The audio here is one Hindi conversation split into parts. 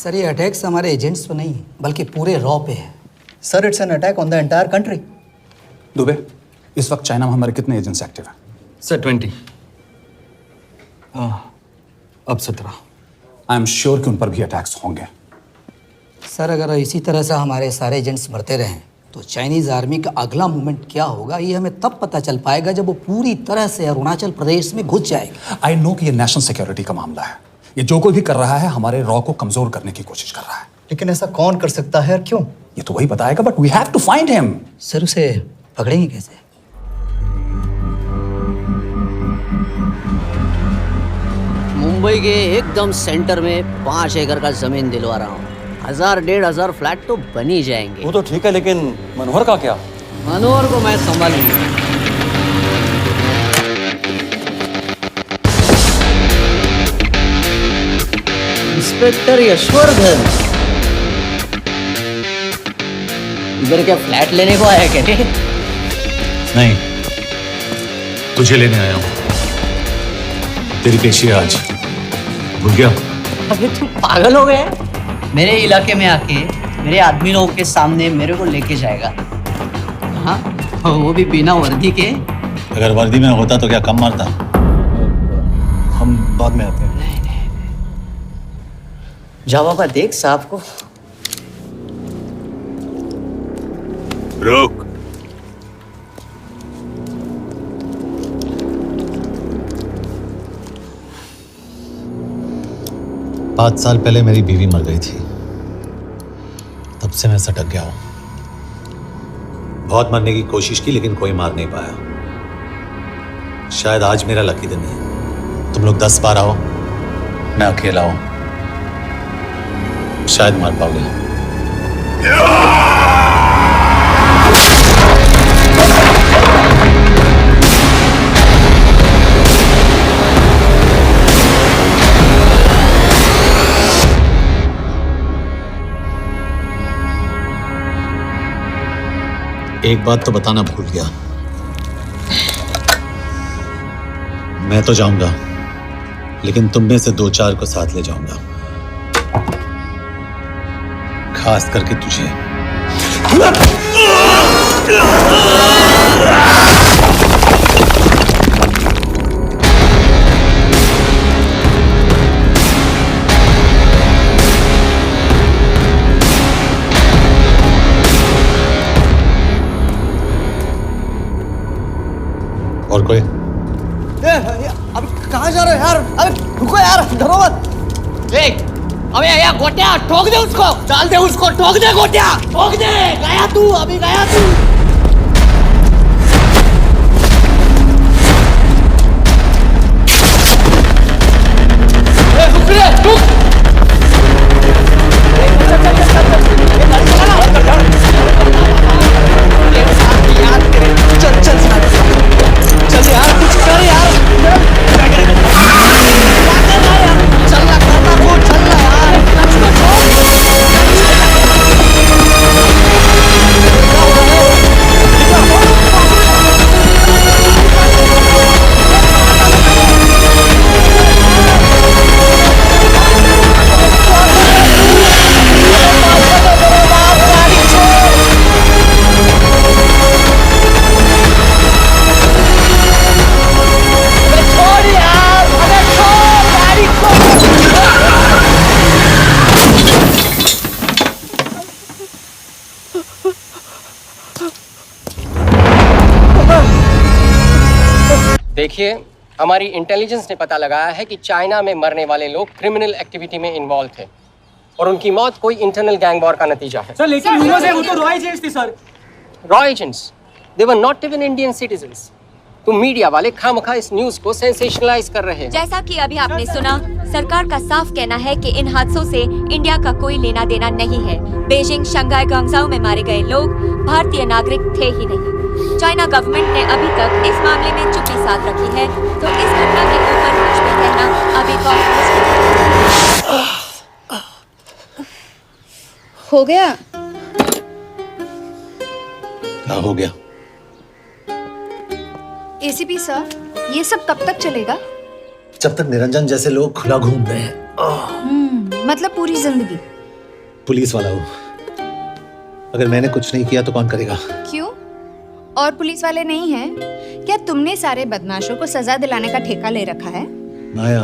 सर ये अटैक्स हमारे एजेंट्स पे नहीं बल्कि पूरे रॉ पे है। Sir it's an attack on the entire country. Dubey, इस वक्त चाइना में हमारे कितने एजेंट्स एक्टिव हैं? सर 20। अब 17। आई एम श्योर कि उन पर भी अटैक्स होंगे। सर अगर इसी तरह से हमारे सारे एजेंट्स बढ़ते रहें तो चाइनीज आर्मी का अगला मूवमेंट क्या होगा ये हमें तब पता चल पाएगा जब वो पूरी तरह से अरुणाचल प्रदेश में घुस जाएगा। आई नो कि ये नेशनल सिक्योरिटी का मामला है। ये जो कोई भी कर रहा है हमारे रॉ को कमजोर करने की कोशिश कर रहा है। लेकिन ऐसा कौन कर सकता है और क्यों? ये तो वही बताएगा, but we have to find him. Sir उसे पकड़ेंगे कैसे? मुंबई के एकदम सेंटर में 5 एकड़ का जमीन दिलवा रहा हूँ। 1000-1500 फ्लैट तो बन ही जाएंगे। वो तो ठीक है, लेकिन मनोहर का क्या? मनोहर को मैं संभालूंगा। इंस्पेक्टर यशवर्धन, इधर क्या फ्लैट लेने को आया क्या? नहीं, तुझे लेने आया हूं। तेरी पेशी है आज, भूल गया? अबे तू पागल हो गया? मेरे इलाके में आके मेरे आदमी लोगों के सामने मेरे को लेके जाएगा? हाँ, वो भी बिना वर्दी के। अगर वर्दी में होता तो क्या कम मारता? हम बाद में आते हैं। जा बाबा, देख साहब को। रुक। पाँच साल पहले मेरी बीवी मर गई थी, तब से मैं सटक गया हूं। बहुत मरने की कोशिश की लेकिन कोई मार नहीं पाया। शायद आज मेरा लकी दिन है। तुम लोग 10 बार आओ, मैं अकेला हूं, शायद मार पाओगे। एक बात तो बताना भूल गया, मैं तो जाऊंगा लेकिन तुम में से 2-4 को साथ ले जाऊंगा, खास करके तुझे। और कोई? अभी कहाँ जा रहे हो यार? अरे रुको यार, डरो मत। देख, अबे या गोटिया, ठोक दे उसको, डाल दे उसको, ठोक दे गोटिया, ठोक दे। गया तू, अभी गया तू। रुक रे, रुक। चल यार, कुछ कर यार। चल ना, करना वो, चल ना यार। देखिए, हमारी इंटेलिजेंस ने पता लगाया है कि चाइना में मरने वाले लोग क्रिमिनल एक्टिविटी में इन्वॉल्व थे और उनकी मौत कोई इंटरनल गैंग वॉर का नतीजा है। सर लेकिन वो तो रॉ एजेंट्स थे sir. Raw agents, they were not even Indian citizens. तो मीडिया वाले खामखा इस न्यूज को सेंसेशनलाइज कर रहे हैं। जैसा कि अभी आपने सुना, सरकार का साफ कहना है कि इन हादसों से इंडिया का कोई लेना देना नहीं है। बीजिंग, शंघाई, ग्वांगझाओ में मारे गए लोग भारतीय नागरिक थे ही नहीं। चाइना गवर्नमेंट ने अभी तक इस मामले में चुप्पी साध रखी है, तो इस घटना के ऊपर कुछ भी कहना अभी हो गया। क्या हो गया? एसीपी सर, ये सब कब तक चलेगा? जब तक निरंजन जैसे लोग खुला घूम रहे हैं। मतलब पूरी जिंदगी? पुलिस वाला हूँ। अगर मैंने कुछ नहीं किया तो कौन करेगा? क्यों? और पुलिस वाले नहीं हैं? क्या तुमने सारे बदमाशों को सजा दिलाने का ठेका ले रखा है? माया,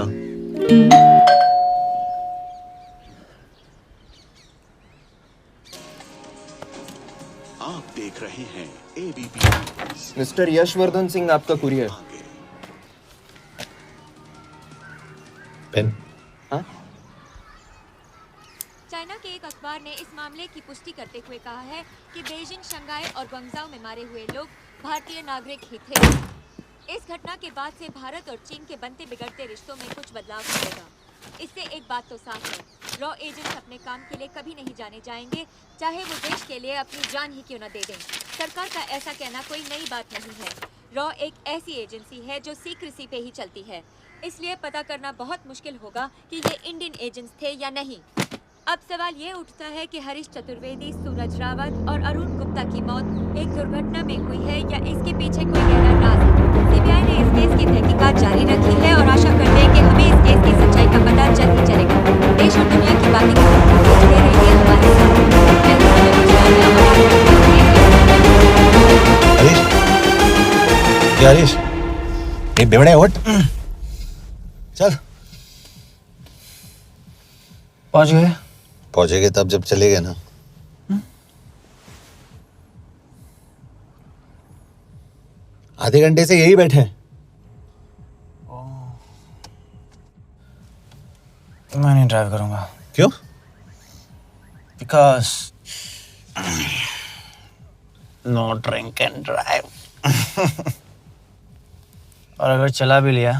आप देख रहे हैं एबीपी। मिस्टर यशवर्धन सिंह आपका कुरियर। पेन। चाइना के एक अखबार ने इस मामले की पुष्टि करते हुए कहा है कि बीजिंग, शंघाई और ग्वांगझाओ में मारे हुए लोग भारतीय नागरिक ही थे। इस घटना के बाद से भारत और चीन के बनते बिगड़ते रिश्तों में कुछ बदलाव आएगा। इससे एक बात तो साफ है, रॉ एजेंट्स अपने काम के लिए कभी नहीं जाने जाएंगे, चाहे वो देश के लिए अपनी जान ही क्यों न दे दें। सरकार का ऐसा कहना कोई नई बात नहीं है। रॉ एक ऐसी एजेंसी है जो सीक्रेसी पे ही चलती है, इसलिए पता करना बहुत मुश्किल होगा कि ये इंडियन एजेंट्स थे या नहीं। अब सवाल ये उठता है कि हरीश चतुर्वेदी, सूरज रावत और अरुण गुप्ता की मौत एक दुर्घटना में हुई है या इसके पीछे कोई गहरा राज है। सीबीआई ने इस केस की तहकीकात जारी रखी है और आशा करते हैं कि हमें इस केस की सच्चाई का पता जल्द ही चलेगा। देश और दुनिया की बातें जुड़े रहिए हमारे साथ। हरीश, ये बेवड़े उठ, चल। पहुंच गए? पहुंचेगे तब जब चलेगा ना। आधे घंटे से यही बैठे हैं। मैं नहीं ड्राइव करूंगा। क्यों? Because no drink and drive. और अगर चला भी लिया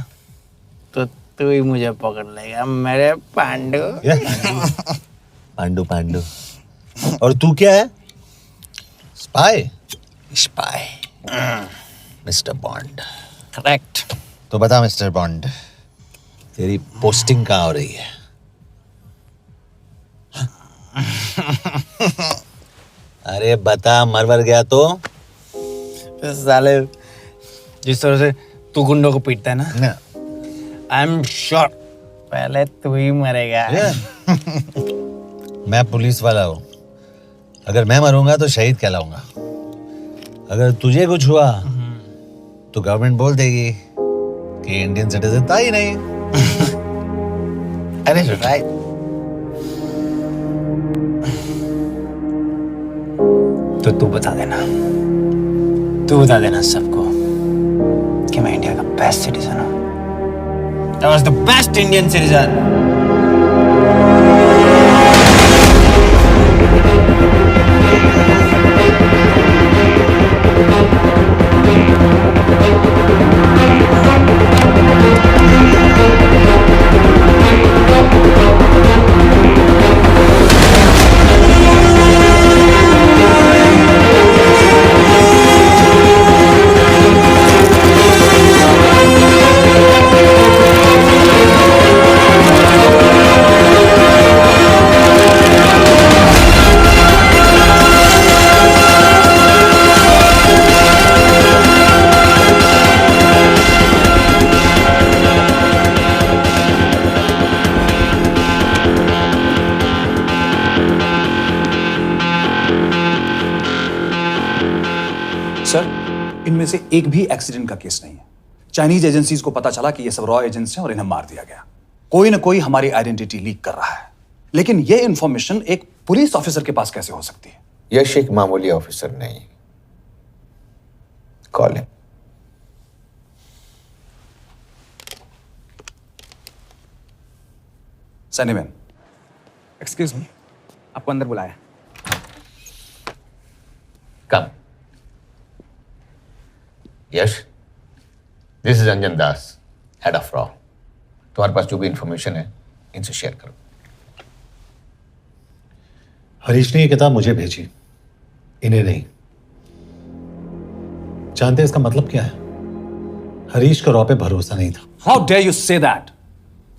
तो तू ही मुझे पकड़ लेगा मेरे पांडु। पांडु पांडु। और तू क्या है? Spy? Spy. Mister bond. Correct. तो बता मिस्टर बॉन्ड, तेरी पोस्टिंग कहाँ हो रही है? अरे बता, मरवर गया तो? साले जिस तरह से तू गुंडों को पीटता है ना, आई एम श्योर पहले तू ही मरेगा। मैं पुलिस वाला हूँ, अगर मैं मरूंगा तो शहीद कहलाऊंगा। अगर तुझे कुछ हुआ तो गवर्नमेंट बोल देगी कि इंडियन सिटीजन था ही नहीं। अरे राइट। तो तू बता देना सबको कि मैं इंडिया का बेस्ट सिटीजन हूँ। I was the best Indian citizen. Sir, इनमें से एक भी एक्सीडेंट का केस नहीं है। चाइनीज एजेंसीज को पता चला कि ये सब रॉ एजेंट्स हैं और इन्हें मार दिया गया। कोई ना कोई हमारी आइडेंटिटी लीक कर रहा है, लेकिन ये इंफॉर्मेशन एक पुलिस ऑफिसर के पास कैसे हो सकती है? यश एक मामूली ऑफिसर नहीं। Call him. सनीमैन, एक्सक्यूज मी, आपको अंदर बुलाया। Come. Yash, this is Anjan Das, head of रॉ। तुम्हारे पास जो भी इंफॉर्मेशन है इनसे शेयर करो। हरीश ने ये किताब मुझे भेजी, इन्हें नहीं। जानते हैं इसका मतलब क्या है? हरीश का रॉ पे भरोसा नहीं था। How dare you say that?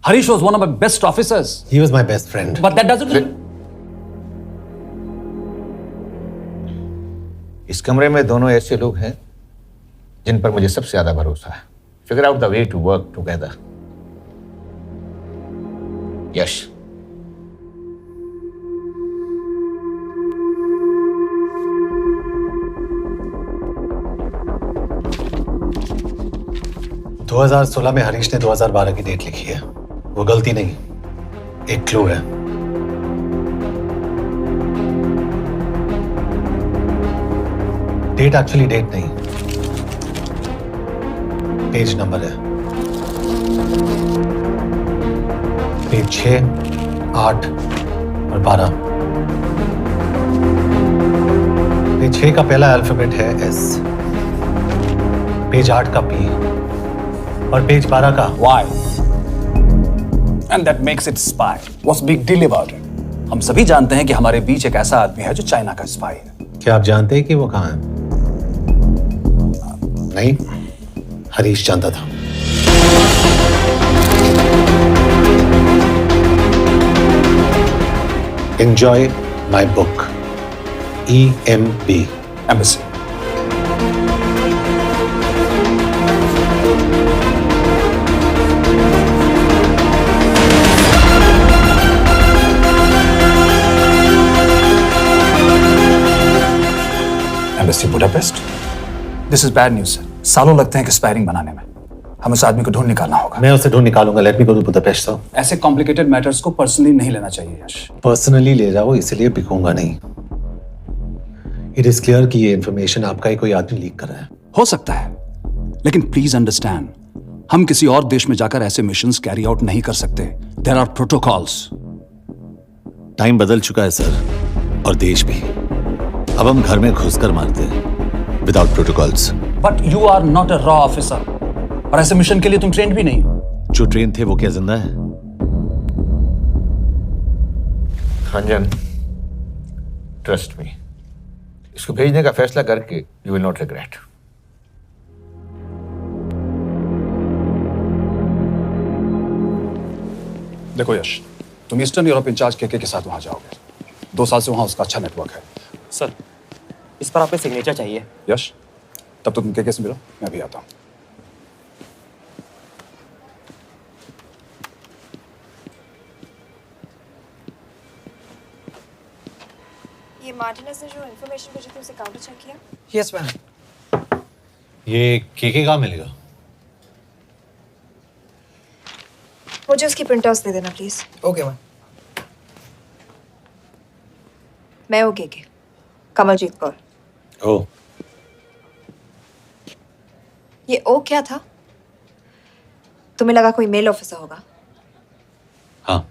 Harish was one of my best officers. He was my best friend. But that doesn't. इस कमरे में दोनों ऐसे लोग हैं जिन पर मुझे सबसे ज्यादा भरोसा है। Figure out the way to work together. Yash, 2016 में हरीश ने 2012 की डेट लिखी है। वो गलती नहीं, एक क्लू है। डेट एक्चुअली डेट नहीं, पेज नंबर है। पेज 6, 8 और 12। पेज 6 का पहला अल्फाबेट है S, पेज 8 का P और पेज 12 का Why? And that makes it spy. What's big deal about it? हम सभी जानते हैं कि हमारे बीच एक ऐसा आदमी है जो चाइना का स्पाई है। क्या आप जानते हैं कि वो कहाँ है? नहीं, हरीश जानता था। Enjoy my book. EMB. Embassy. Embassy Budapest. This is bad news, sir. सालों लगते हैं एक्सपायरिंग बनाने में। हमें उस आदमी को ढूंढ निकालना होगा। मैं उसे ढूंढ निकालूंगा। Let me go to Budapest sir. ऐसे कॉम्प्लिकेटेड मैटर्स को पर्सनली नहीं लेना चाहिए यश। पर्सनली ले जाओ, इसलिए बिकूंगा नहीं। इट इज क्लियर कि ये इंफॉर्मेशन आपका ही कोई आदमी लीक कर रहा है। हो सकता है, लेकिन प्लीज अंडरस्टैंड, हम किसी और देश में जाकर ऐसे मिशंस कैरी आउट नहीं कर सकते। There are protocols. टाइम बदल चुका है सर, और देश भी। अब हम घर में घुसकर मारते हैं without protocols. But you are not a रॉ ऑफिसर, और ऐसे मिशन के लिए तुम ट्रेंड भी नहीं हो। जो ट्रेन थे वो क्या जिंदा है? अंजन, ट्रस्ट मी, इसको भेजने का फैसला करके यू विल नॉट रिग्रेट। देखो यश, तुम ईस्टर्न यूरोप इंचार्ज के साथ वहां जाओगे। 2 साल से वहां उसका अच्छा नेटवर्क है। सर, इस पर आपके सिग्नेचर चाहिए। यश, तब तो तुम के से मिलो, मैं भी आता हूं। ये मार्टिनेज ने जो इन्फॉर्मेशन भेजी थी उसे काउंटर चेक किया? Yes ma'am. ये के कहाँ मिलेगा? मुझे उसकी प्रिंटआउट्स दे देना प्लीज। Okay ma'am. मैं हूँ के कमलजीत कौर। ओ, ये ओ क्या था? तुम्हें लगा कोई मेल ऑफिसर होगा? हाँ।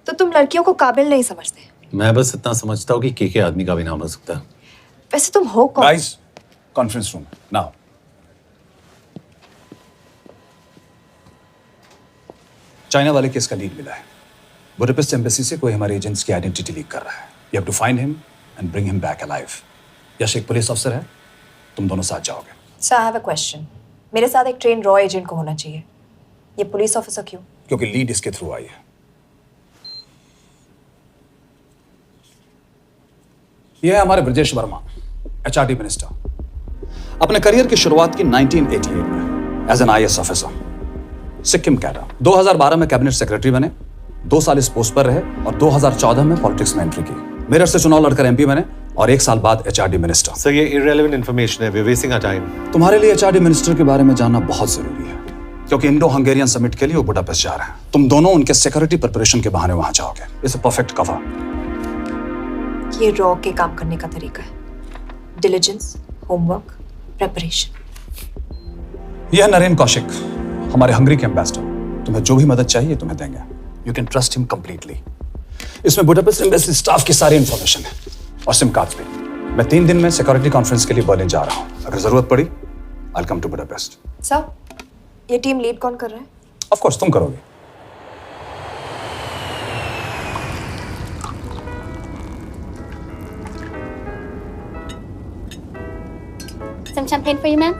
तो तुम लड़कियों को काबिल नहीं समझते? मैं बस इतना समझता हूँ कि के आदमी का भी नाम हो सकता है। वैसे तुम हो कौन? Guys, conference room now. China वाले केस का लीड मिला है। बुडापेस्ट एम्बेसी से कोई हमारे एजेंट्स की आइडेंटिटी लीक कर रहा है। You have to find him and bring him back alive. Yash एक पुलिस अफसर है, तुम दोनों साथ जाओगे। Sir, I have a question. मेरे साथ एक ट्रेन रॉ एजेंट को होना चाहिए। ये पुलिस ऑफिसर क्यों? क्योंकि लीड इसके थ्रू आई है। यह है हमारे ब्रजेश वर्मा, HRD मिनिस्टर। अपने करियर की शुरुआत की 1988 में as an IAS officer, Sikkim cadre. 2012 में कैबिनेट सेक्रेटरी बने, 2 साल इस पोस्ट पर रहे और 2014 में पॉलिटिक्स में एंट्री की। मेरठ से चुनाव लड़कर MP बने और 1 साल बाद HRD मिनिस्टर। सर, ये इररिलेवेंट इंफॉर्मेशन है। We are wasting our time. तुम्हारे लिए HRD मिनिस्टर के बारे में जानना बहुत जरूरी है, क्योंकि इंडो हंगेरियन समिट के लिए वो बुडापेस्ट जा रहे हैं। तुम दोनों उनके सिक्योरिटी प्रिपरेशन के बहाने वहां जाओगे। It's a perfect cover. ये रॉ के काम करने का तरीका है। Diligence, homework, preparation. यह नरेन कौशिक, हमारे हंगरी के एम्बेसडर। तुम्हें जो भी मदद चाहिए तुम्हें देंगे। You can trust him completely. इसमें बुडापेस्ट एम्बेसी स्टाफ की सारी इंफॉर्मेशन है और सिम कार्ड्स भी। मैं 3 दिन में सिक्योरिटी कॉन्फ्रेंस के लिए बर्लिन जा रहा हूं। अगर जरूरत पड़ी I will come to Budapest. Sir, ये टीम लीड कौन कर रहा है? ऑफ कोर्स तुम करोगे। Some champagne for you, ma'am.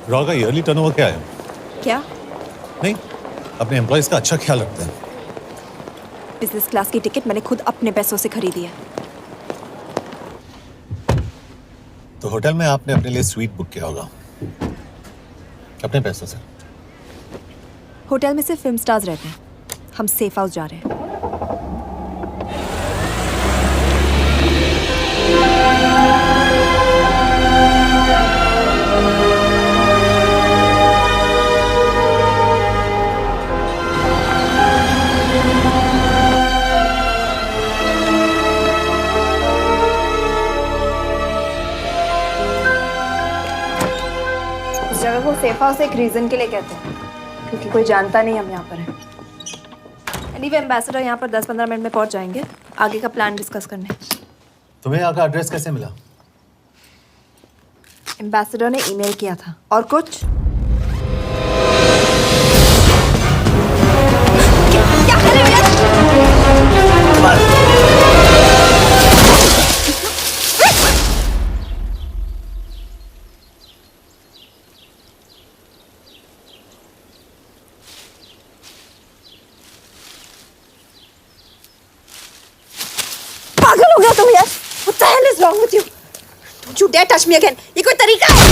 Raw का ईयरली टर्नओवर क्या है? क्या? नहीं, अपने एम्प्लॉइज का अच्छा ख्याल रखते हैं। बिजनेस क्लास की टिकट मैंने खुद अपने पैसों से खरीदी है। तो होटल में आपने अपने लिए स्वीट बुक किया होगा अपने पैसों से। होटल में सिर्फ फिल्म स्टार्स रहते हैं, हम सेफ हाउस जा रहे हैं। इस जगह को सेफ हाउस एक रीजन के लिए कहते हैं, क्योंकि कोई जानता नहीं हम यहाँ पर हैं। एनीवे एम्बेसडर यहाँ पर 10-15 मिनट में पहुँच जाएंगे आगे का प्लान डिस्कस करने। तुम्हें यहाँ का एड्रेस कैसे मिला? एम्बेसडर ने ईमेल किया था। और कुछ? क्या कर रहे हो? पागल हो गया तुम यार? What the hell is wrong with you? Don't you dare touch me again. ये कोई तरीका है?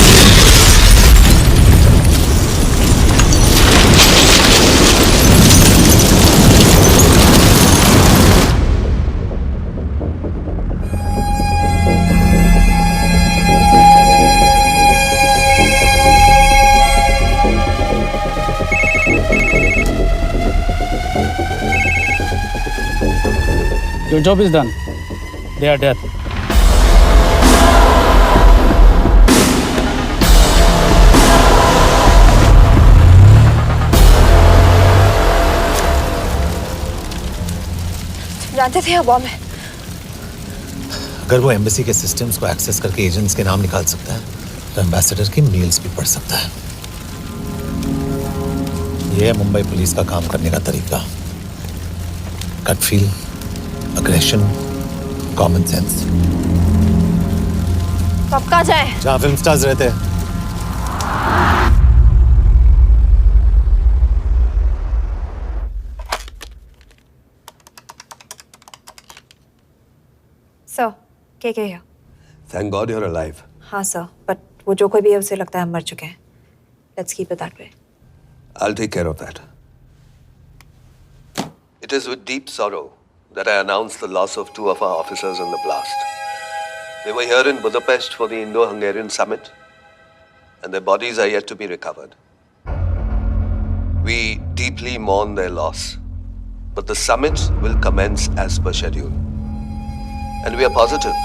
Your job is done. They are dead. जानते थे यहाँ बॉम्ब है। अगर वो एम्बेसी के सिस्टम्स को एक्सेस करके एजेंट्स के नाम निकाल सकता है तो एम्बेसडर की मेल्स भी पढ़ सकता है। ये है मुंबई पुलिस का काम करने का तरीका। Gut feel, aggression, common sense. तो अब कहाँ जाए? जहाँ फिल्म स्टार्स रहते हैं। सर, के here? Thank God you're alive. हाँ सर, बट वो जो कोई भी है उसे लगता है हम मर चुके हैं। Let's keep it that way. I'll take care of that. It is with deep sorrow that I announce the loss of 2 of our officers in the blast. They were here in Budapest for the Indo-Hungarian summit, and their bodies are yet to be recovered. We deeply mourn their loss, but the summit will commence as per schedule. And we are positive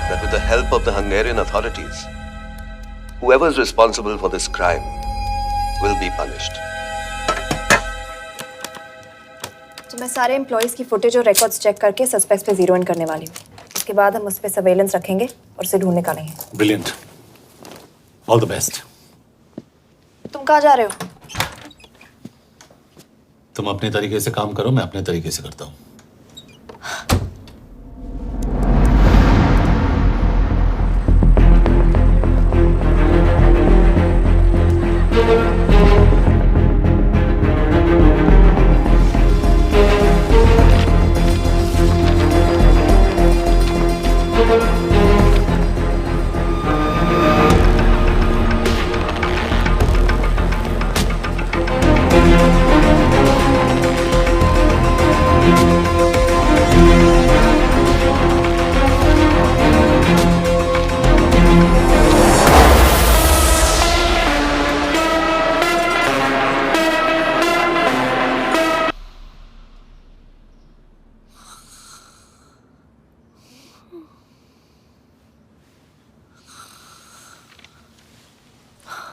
that with the help of the Hungarian authorities, whoever is responsible for this crime will be punished. तो मैं सारे एम्प्लॉइज की फुटेज और रिकॉर्ड्स चेक करके सस्पेक्ट्स पे जीरो इन करने वाली हूँ। उसके बाद हम उस पर सर्वेलेंस रखेंगे और उसे ढूंढ निकालेंगे। Brilliant, all the best. तुम कहाँ जा रहे हो? तुम अपने तरीके से काम करो, मैं अपने तरीके से करता हूँ।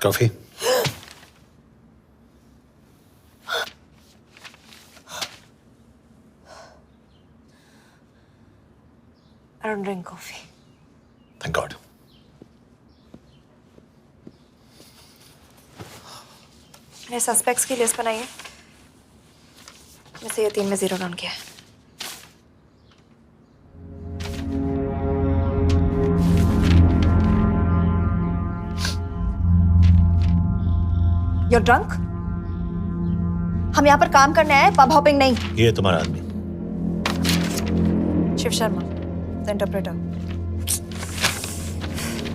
Coffee? I don't drink coffee. Thank God. मैंने सस्पेक्ट्स की लिस्ट बनाई है। वैसे ये 3 में जीरो डाउन किया है। You're drunk? हम यहाँ पर काम करने आए, पब हॉपिंग नहीं। ये तुम्हारा आदमी। Shiv Sharma, the interpreter.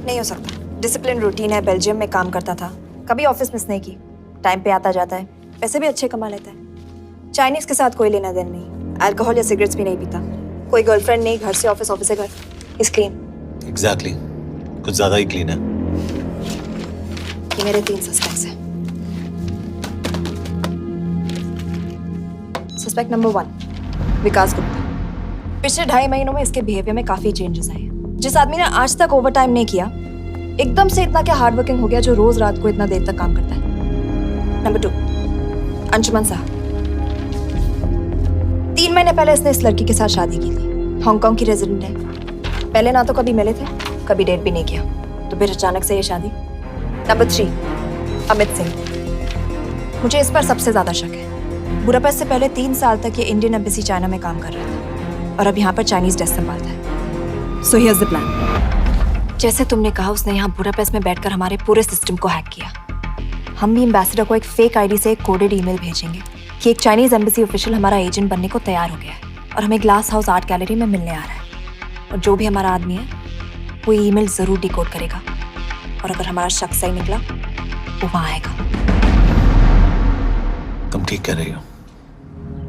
नहीं हो सकता। डिसिप्लिन रूटीन है, बेल्जियम में काम करता था, कभी ऑफिस मिस नहीं की, टाइम पे आता जाता है, पैसे भी अच्छे कमा लेता है। चाइनीज के साथ कोई लेना देना नहीं, अल्कोहल या सिगरेट्स भी नहीं पीता, कोई गर्लफ्रेंड नहीं, घर से ऑफिस, ऑफिस से घर, इज क्लीन। एग्जैक्टली, कुछ ज्यादा ही क्लीन है। ये मेरे 3 सस्पेक्ट्स हैं। सस्पेक्ट नंबर 1, विकास गुप्ता। पिछले 2.5 महीनों में इसके बिहेवियर में काफी चेंजेस आए हैं। जिस आदमी ने आज तक ओवर टाइम नहीं किया, एकदम से इतना क्या हार्ड वर्किंग हो गया जो रोज रात को इतना देर तक काम करता है। नंबर 2, अंशुमन साहब। 3 महीने पहले इसने इस लड़की के साथ शादी की थी, हांगकांग की रेजिडेंट है। पहले ना तो कभी मिले थे, कभी डेट भी नहीं किया, तो फिर अचानक से ये शादी। नंबर 3, अमित सिंह। मुझे इस पर सबसे ज्यादा शक है। बुडापेस्ट से पहले 3 साल तक ये इंडियन एम्बेसी चाइना में काम कर रहा था और अब यहाँ पर चाइनीज डेस्क संभालता है। So here's the plan. जैसे तुमने कहा, उसने यहाँ बुडापेस्ट में बैठकर हमारे पूरे सिस्टम को हैक किया। हम भी एम्बेसडर को एक फेक आईडी से एक कोडेड ईमेल भेजेंगे कि एक चाइनीज एम्बेसी ऑफिशियल हमारा एजेंट बनने को तैयार हो गया है और हमें ग्लास हाउस आर्ट गैलरी में मिलने आ रहा है। और जो भी हमारा आदमी है वो ईमेल जरूर डिकोड करेगा और अगर हमारा शक सही निकला वो वहां आएगा। तुम ठीक कह रही हो,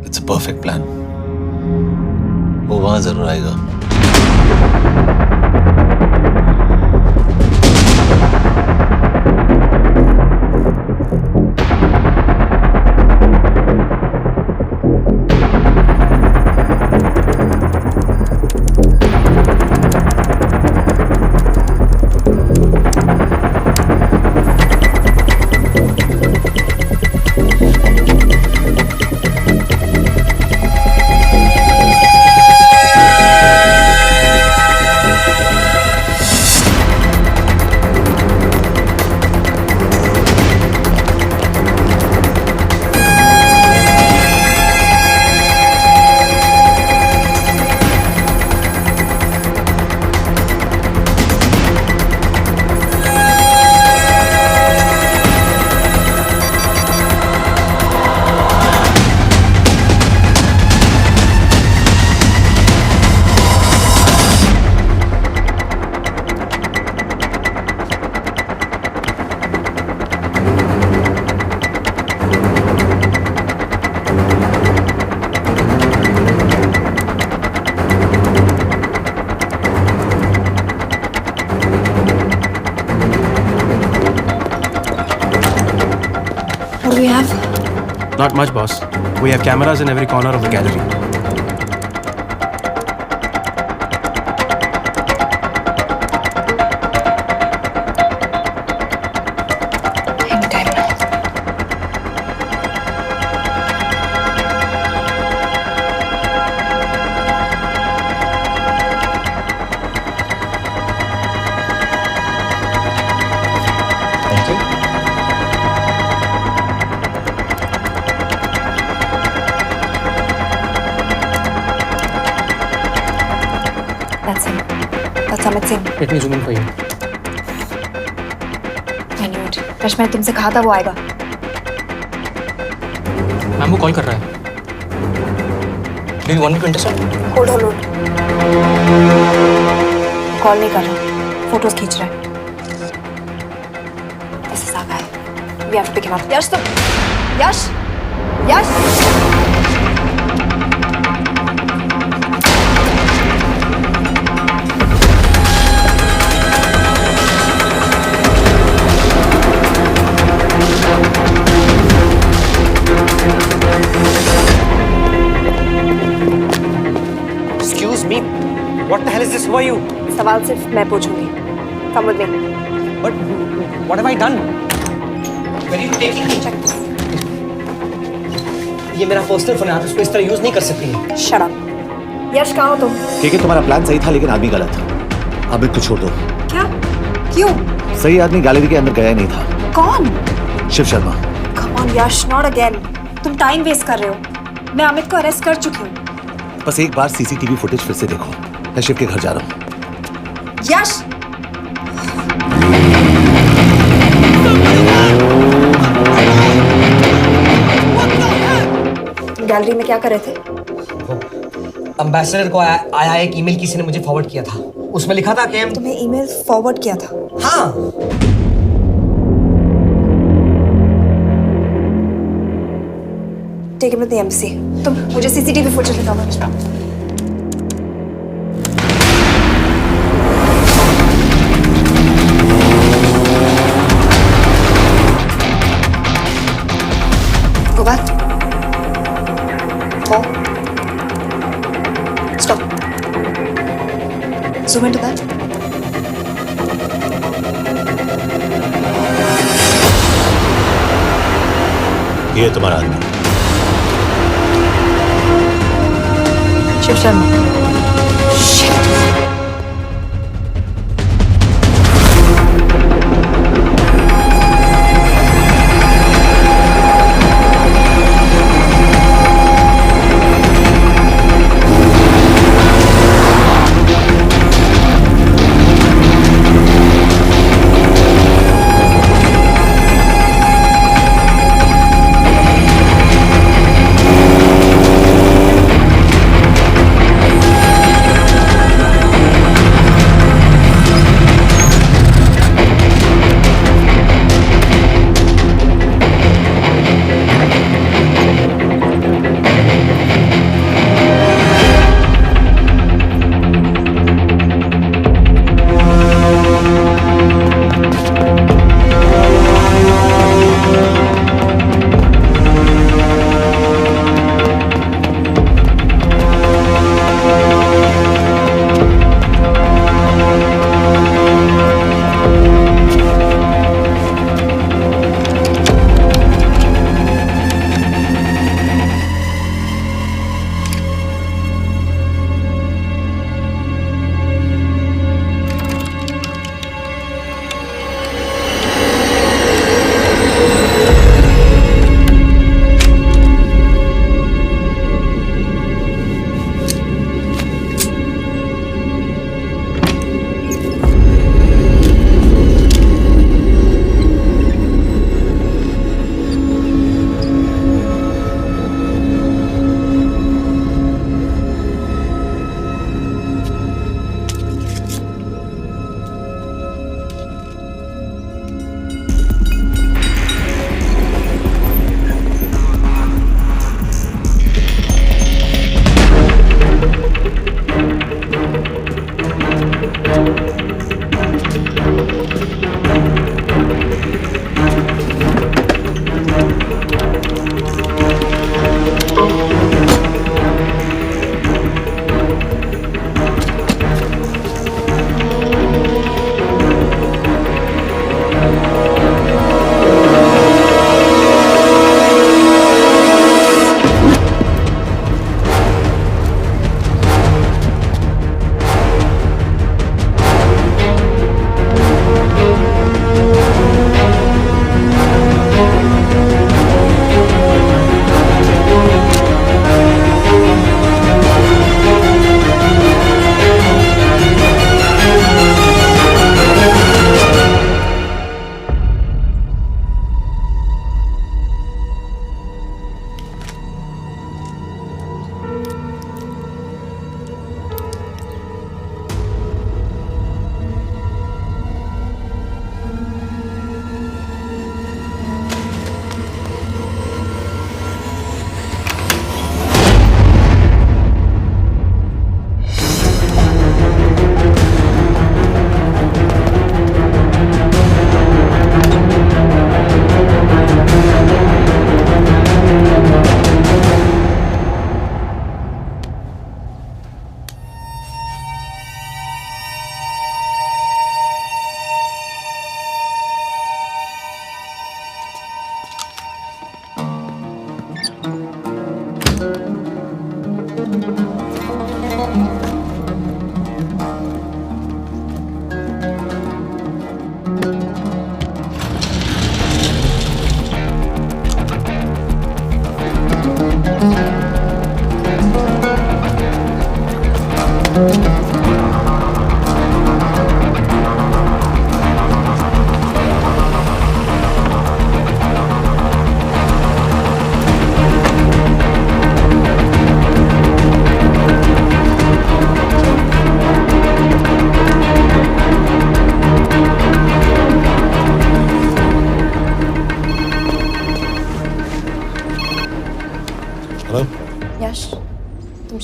इट्स अ परफेक्ट प्लान। वो वहां जरूर आएगा। What do we have? Not much, boss. We have cameras in every corner of the gallery. Anytime now. Thank you. That's him. That's Amit Singh. Let me zoom in for you. I knew it. Rush, मैंने तुमसे कहा था वो आएगा। मैम, वो कॉल कर रहा है। Do you want me to intercept? Hold hold hold. Call नहीं कर रहा, फोटोज खींच रहा है। This is our guy. We have to pick him up. यश, तुम Yash Yash Excuse me. What the hell is this? Who are you? सवाल सिर्फ मैं पूछूंगी। Come with me. But what have I done? Where are you taking me? Check this. ये मेरा पर्सनल फोन है, आप इसको इस तरह यूज नहीं कर सकती। Shut up. यश, कहाँ हो तुम? ठीक है, तुम्हारा प्लान सही था लेकिन आदमी गलत था। अब को छोड़ दो। क्या? क्यों? सही आदमी गैलरी के अंदर गया नहीं था। कौन? Shiv Sharma. Come on Yash, not again. तुम टाइम वेस्ट कर रहे हो। मैं अमित को अरेस्ट कर चुकी हूँ। बस एक बार सीसीटीवी फुटेज फिर से देखो। मैं शिव के घर जा रहा हूँ। यश, गैलरी में क्या कर रहे थे? एम्बेसडर को आया एक ईमेल किसी ने मुझे फॉरवर्ड किया था। उसमें लिखा था कि तुम्हें ईमेल फॉरवर्ड किया था? हाँ। Take it with the embassy. तुम मुझे सीसीटीवी फुटेज दिखाओ। Go back. More. Stop. Zoom into that. ये तुम्हारा आदमी शिव शर्मा।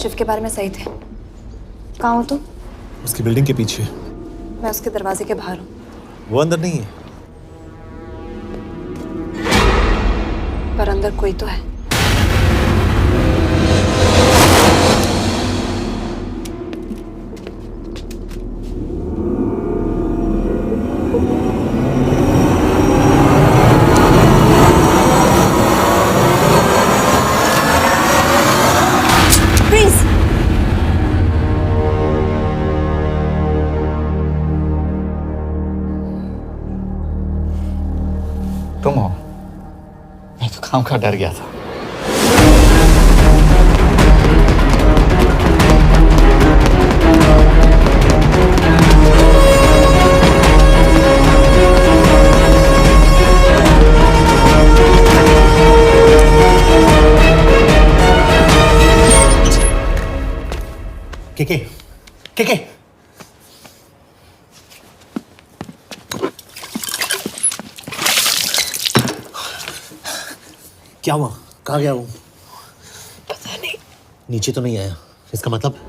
शिव के बारे में सही थे। कहाँ हो तुम? उसकी बिल्डिंग के पीछे। मैं उसके दरवाजे के बाहर हूँ। वो अंदर नहीं है। पर अंदर कोई तो है। तुम हो? मैं तो काम का डर गया था। के क्या हुआ? कहाँ गया वो? पता नहीं। नीचे तो नहीं आया, इसका मतलब?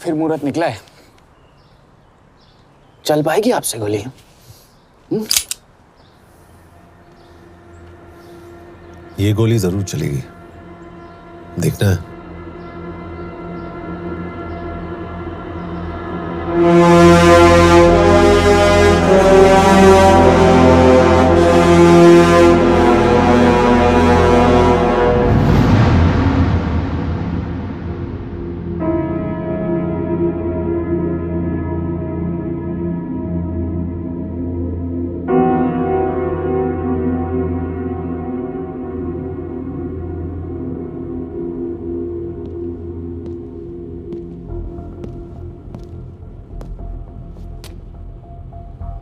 फिर मुहूर्त निकला है। चल पाएगी आपसे गोली? ये गोली जरूर चलेगी। देखना है।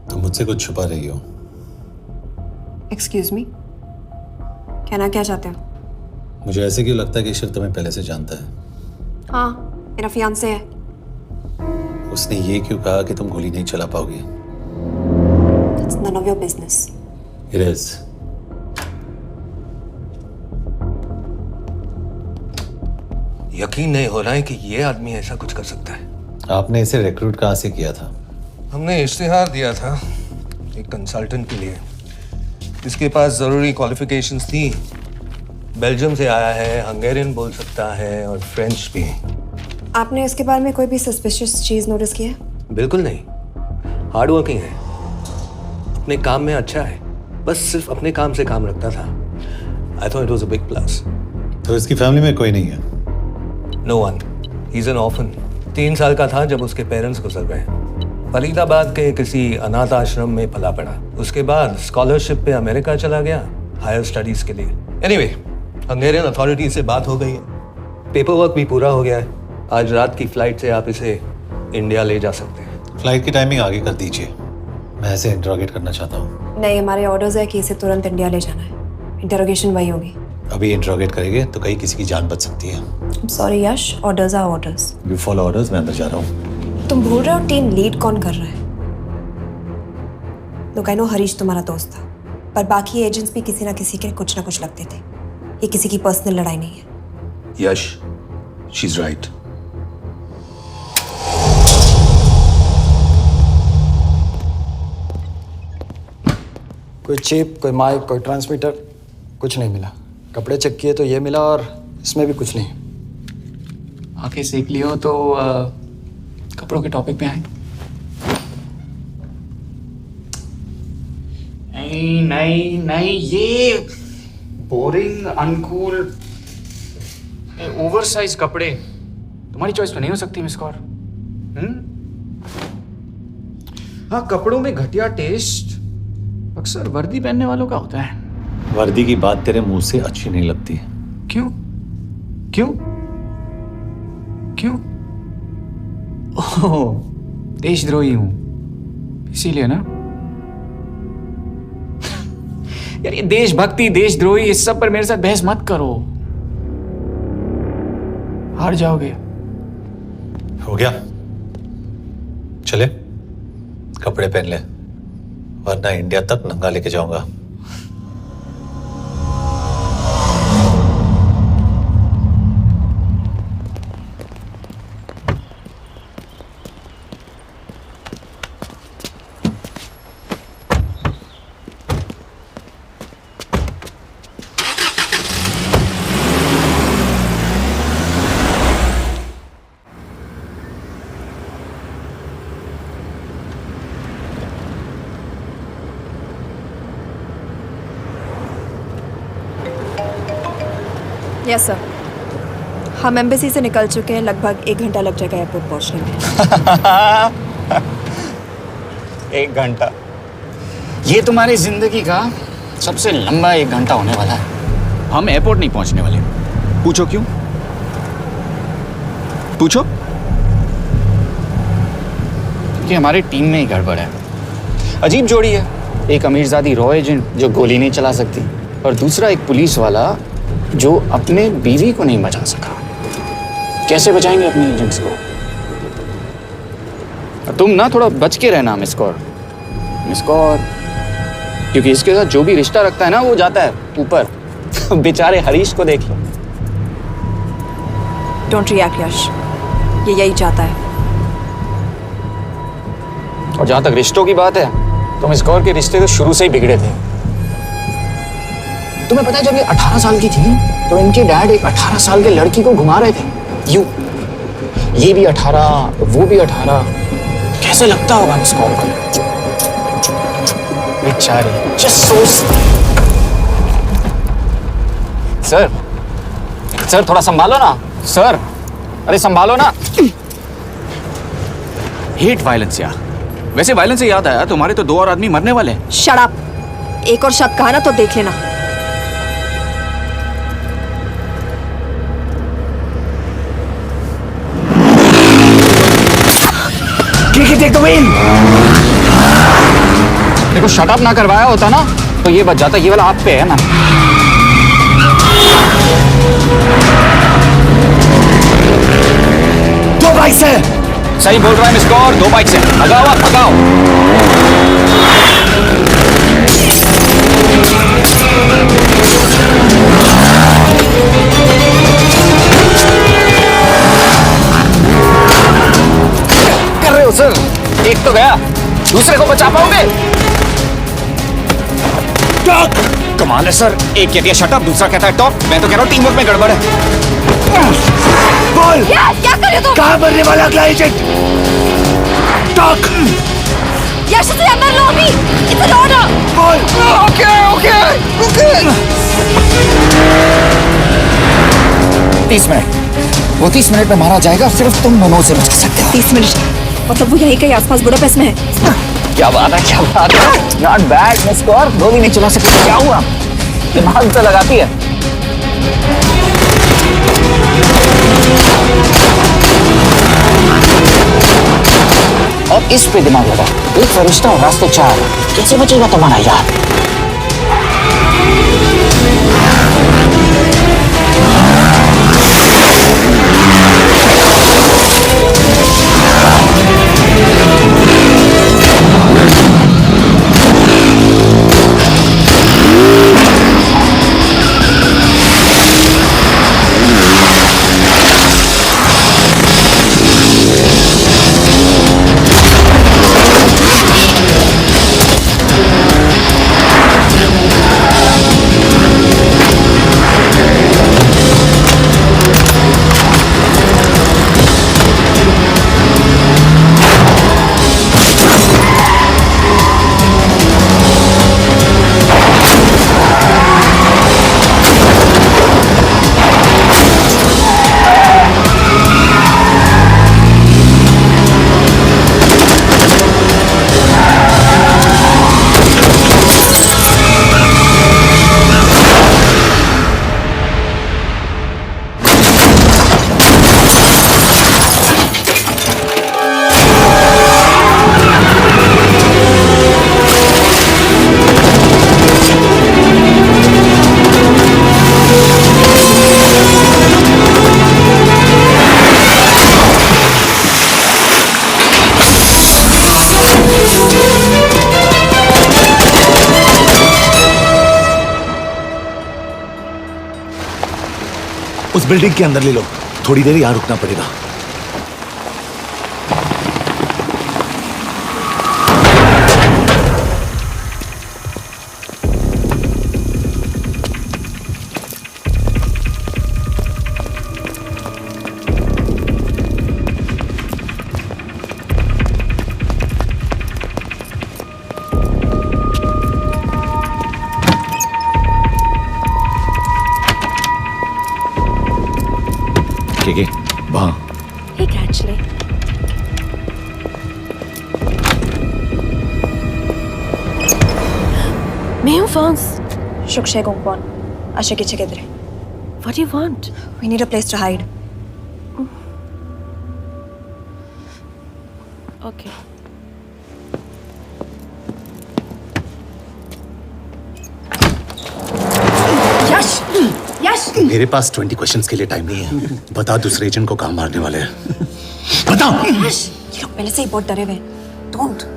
तुम मुझसे कुछ छुपा रही हो। एक्सक्यूज मी, कहना क्या चाहते हो? मुझे ऐसे क्यों लगता है कि शिव तुम्हें पहले से जानता है? हाँ, मेरा फियांसे है। उसने ये क्यों कहा कि तुम गोली नहीं चला पाओगी? It's none of your business. It is. यकीन नहीं हो रहा है कि ये आदमी ऐसा कुछ कर सकता है। आपने इसे रिक्रूट कहाँ से किया था? हमने इश्तिहार दिया था एक कंसल्टेंट के लिए। इसके पास ज़रूरी क्वालिफिकेशंस थी। बेल्जियम से आया है, हंगेरियन बोल सकता है और फ्रेंच भी। आपने इसके बारे में कोई भी सस्पिशियस चीज नोटिस की है? बिल्कुल नहीं, हार्ड वर्किंग है, अपने काम में अच्छा है, बस सिर्फ अपने काम से काम रखता था। I thought it was a big plus. तो इसकी फैमिली में कोई नहीं है? No one, he is an orphan. 3 साल का था जब उसके पेरेंट्स गुजर गए। फरीदाबाद के किसी अनाथ आश्रम में पला पड़ा। उसके बाद स्कॉलरशिप पे अमेरिका चला गया हायर स्टडीज के लिए। एनीवे, हंगेरियन अथॉरिटी से बात हो गई है, पेपर वर्क भी पूरा हो गया है। आज रात की फ्लाइट से आप इसे इंडिया ले जा सकते हैं। फ्लाइट की टाइमिंग आगे कर दीजिए, मैं इसे इंटरोगेट करना चाहता हूँ। नहीं, हमारे ऑर्डर्स है कि इसे तुरंत इंडिया ले जाना है। इंटरोगेशन वही होगी। अभी इंटरोगेट करेंगे तो कहीं किसी की जान बच सकती है। Sorry Yash, orders are orders. You follow orders, मैं अंदर जा रहा हूँ। तुम भूल रहे हो टीम लीड कौन कर रहा है? लोग आई नो हरीश तुम्हारा दोस्त था, पर बाकी एजेंट्स भी किसी ना किसी के कुछ ना कुछ लगते थे। ये किसी की पर्सनल लड़ाई नहीं है। यश, शी इज राइट। कोई चिप, कोई माइक, कोई ट्रांसमीटर, कुछ नहीं मिला। कपड़े चेक किए तो ये मिला और इसमें भी कुछ नहीं। आके सीख लियो तो कपड़ों के टॉपिक पे आए। नहीं नहीं नहीं, ये बोरिंग, अनकूल, ओवरसाइज कपड़े तुम्हारी चॉइस तो नहीं हो सकती मिस कौर। हाँ, कपड़ों में घटिया टेस्ट अक्सर वर्दी पहनने वालों का होता है। वर्दी की बात तेरे मुंह से अच्छी नहीं लगती। क्यों क्यों क्यों? ओह, देशद्रोही हूं इसीलिए ना। यार ये देशभक्ति, देशद्रोही, इस सब पर मेरे साथ बहस मत करो, हार जाओगे। हो गया, चले कपड़े पहन ले, वरना इंडिया तक नंगा लेके जाऊंगा। यस सर, हम एम्बेसी से निकल चुके हैं। लगभग 1 घंटा लग जाएगा एयरपोर्ट पहुंचने में। 1 घंटा? ये तुम्हारी जिंदगी का सबसे लंबा 1 घंटा होने वाला है। हम एयरपोर्ट नहीं पहुंचने वाले। पूछो क्यों? पूछो। कि हमारी टीम में ही गड़बड़ है। अजीब जोड़ी है, एक अमीरजादी रॉ एजेंट जो गोली नहीं चला सकती, और दूसरा एक पुलिस वाला जो अपने बीवी को नहीं बचा सका। कैसे बचाएंगे अपने एजेंट्स को? तुम ना थोड़ा बच के रहना मिस कौर, क्योंकि इसके साथ जो भी रिश्ता रखता है ना वो जाता है ऊपर। बेचारे हरीश को देख लो। डोंट रिएक्ट यश, ये यही चाहता है। और जहां तक रिश्तों की बात है तो मिस कौर के रिश्ते तो शुरू से ही बिगड़े थे। तुम्हें पता है जब ये 18 साल की थी तो इनके डैड एक 18 साल के लड़की को घुमा रहे थे यूं। ये भी 18, वो भी 18। कैसे लगता होगा मिस कॉम को? बेचारी, जस्ट सो। सर थोड़ा संभालो ना सर। अरे संभालो ना। हेट वायलेंस यार। वैसे वायलेंस से याद आया, तुम्हारे तो 2 और आदमी मरने वाले हैं। Shut up. एक और शब्द कहा ना तो देख लेना। देखो शट अप ना करवाया होता ना तो ये बच जाता। ये वाला आप पे है ना। दो बाइक से। सही बोल रहा है मिस कौर, 2 बाइक से। भगाओ आप, भगाओ। कर रहे हो सर? एक तो गया, दूसरे को बचा पाओगे? कमाल है सर। एक कहती है शट अप, दूसरा कहता है टॉक। मैं तो कह रहा हूँ टीम वर्क में गड़बड़ है। बोल, क्या कर रहे हो तुम? कहाँ मरने वाला अगला एजेंट? टॉक। यश से अंदर लो अभी। It's an order. बोल। ओके। 30 मिनट। वो 30 मिनट में मारा जाएगा, सिर्फ तुम दोनों से बचा सकते हो। 30 मिनट मतलब वो यहीं कहीं आसपास बुडापेस्ट में है। क्या बात है नॉट बैड मिस कौर। गोली नहीं चला सकती क्या हुआ? दिमाग तो लगाती है। और इस पे दिमाग लगा। एक फरिश्ता और रास्ते 4। कैसे बचेगा तुम्हारा यार? उस बिल्डिंग के अंदर ले लो। थोड़ी देर यहाँ रुकना पड़ेगा। वहाँ Hey, actually. मैं हूँ फ्रांस। शुक्शे गोंगपॉन। आशा की जगह दे। What do you want? We need a place to hide. Okay. यश! यश! मेरे पास 20 क्वेश्चंस के लिए टाइम नहीं है। बता दूसरे एजेंट को कहाँ मारने वाले हैं। बता। यश! ये लोग पहले से ही बहुत डरे हुए हैं। Don't.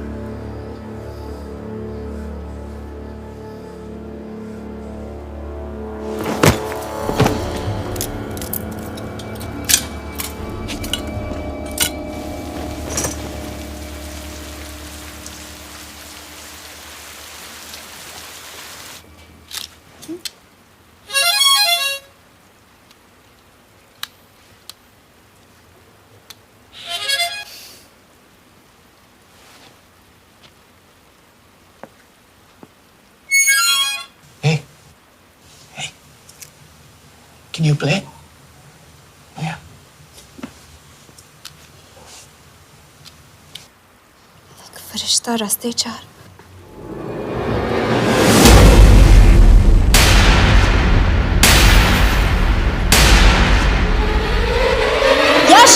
Can you play? Yeah. फरिश्ता रास्ते चार। यश!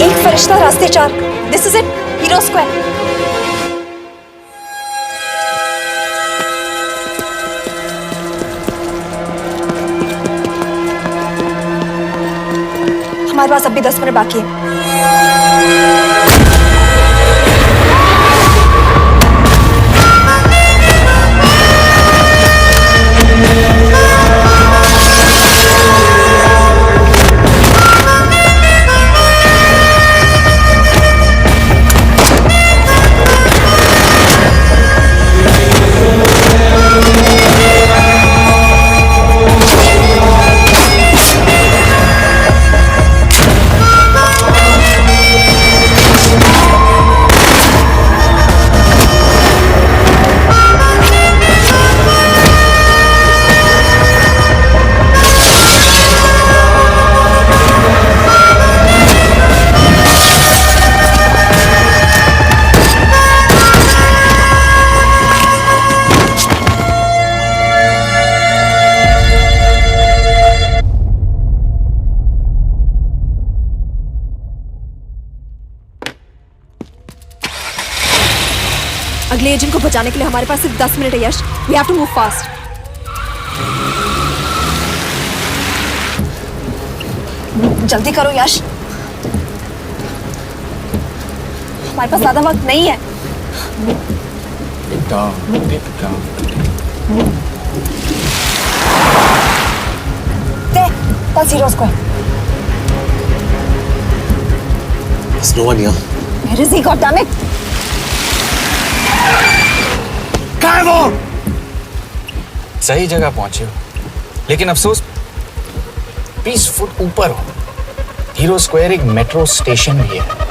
एक फरिश्ता रास्ते चार। This is it, hero square. हमारे पास अभी 10 मिनट बाकी है। अगले एजेंट को बचाने के लिए हमारे पास सिर्फ 10 मिनट है Yash. We have to move fast. जल्दी करो यश, हमारे पास ज्यादा वक्त नहीं है। That's Hero Square. There's no one here. Where is he? God damn it! कहाँ है वो? सही जगह पहुंचे हो, लेकिन अफसोस 20 फुट ऊपर हो। हीरो स्क्वायर एक मेट्रो स्टेशन भी है।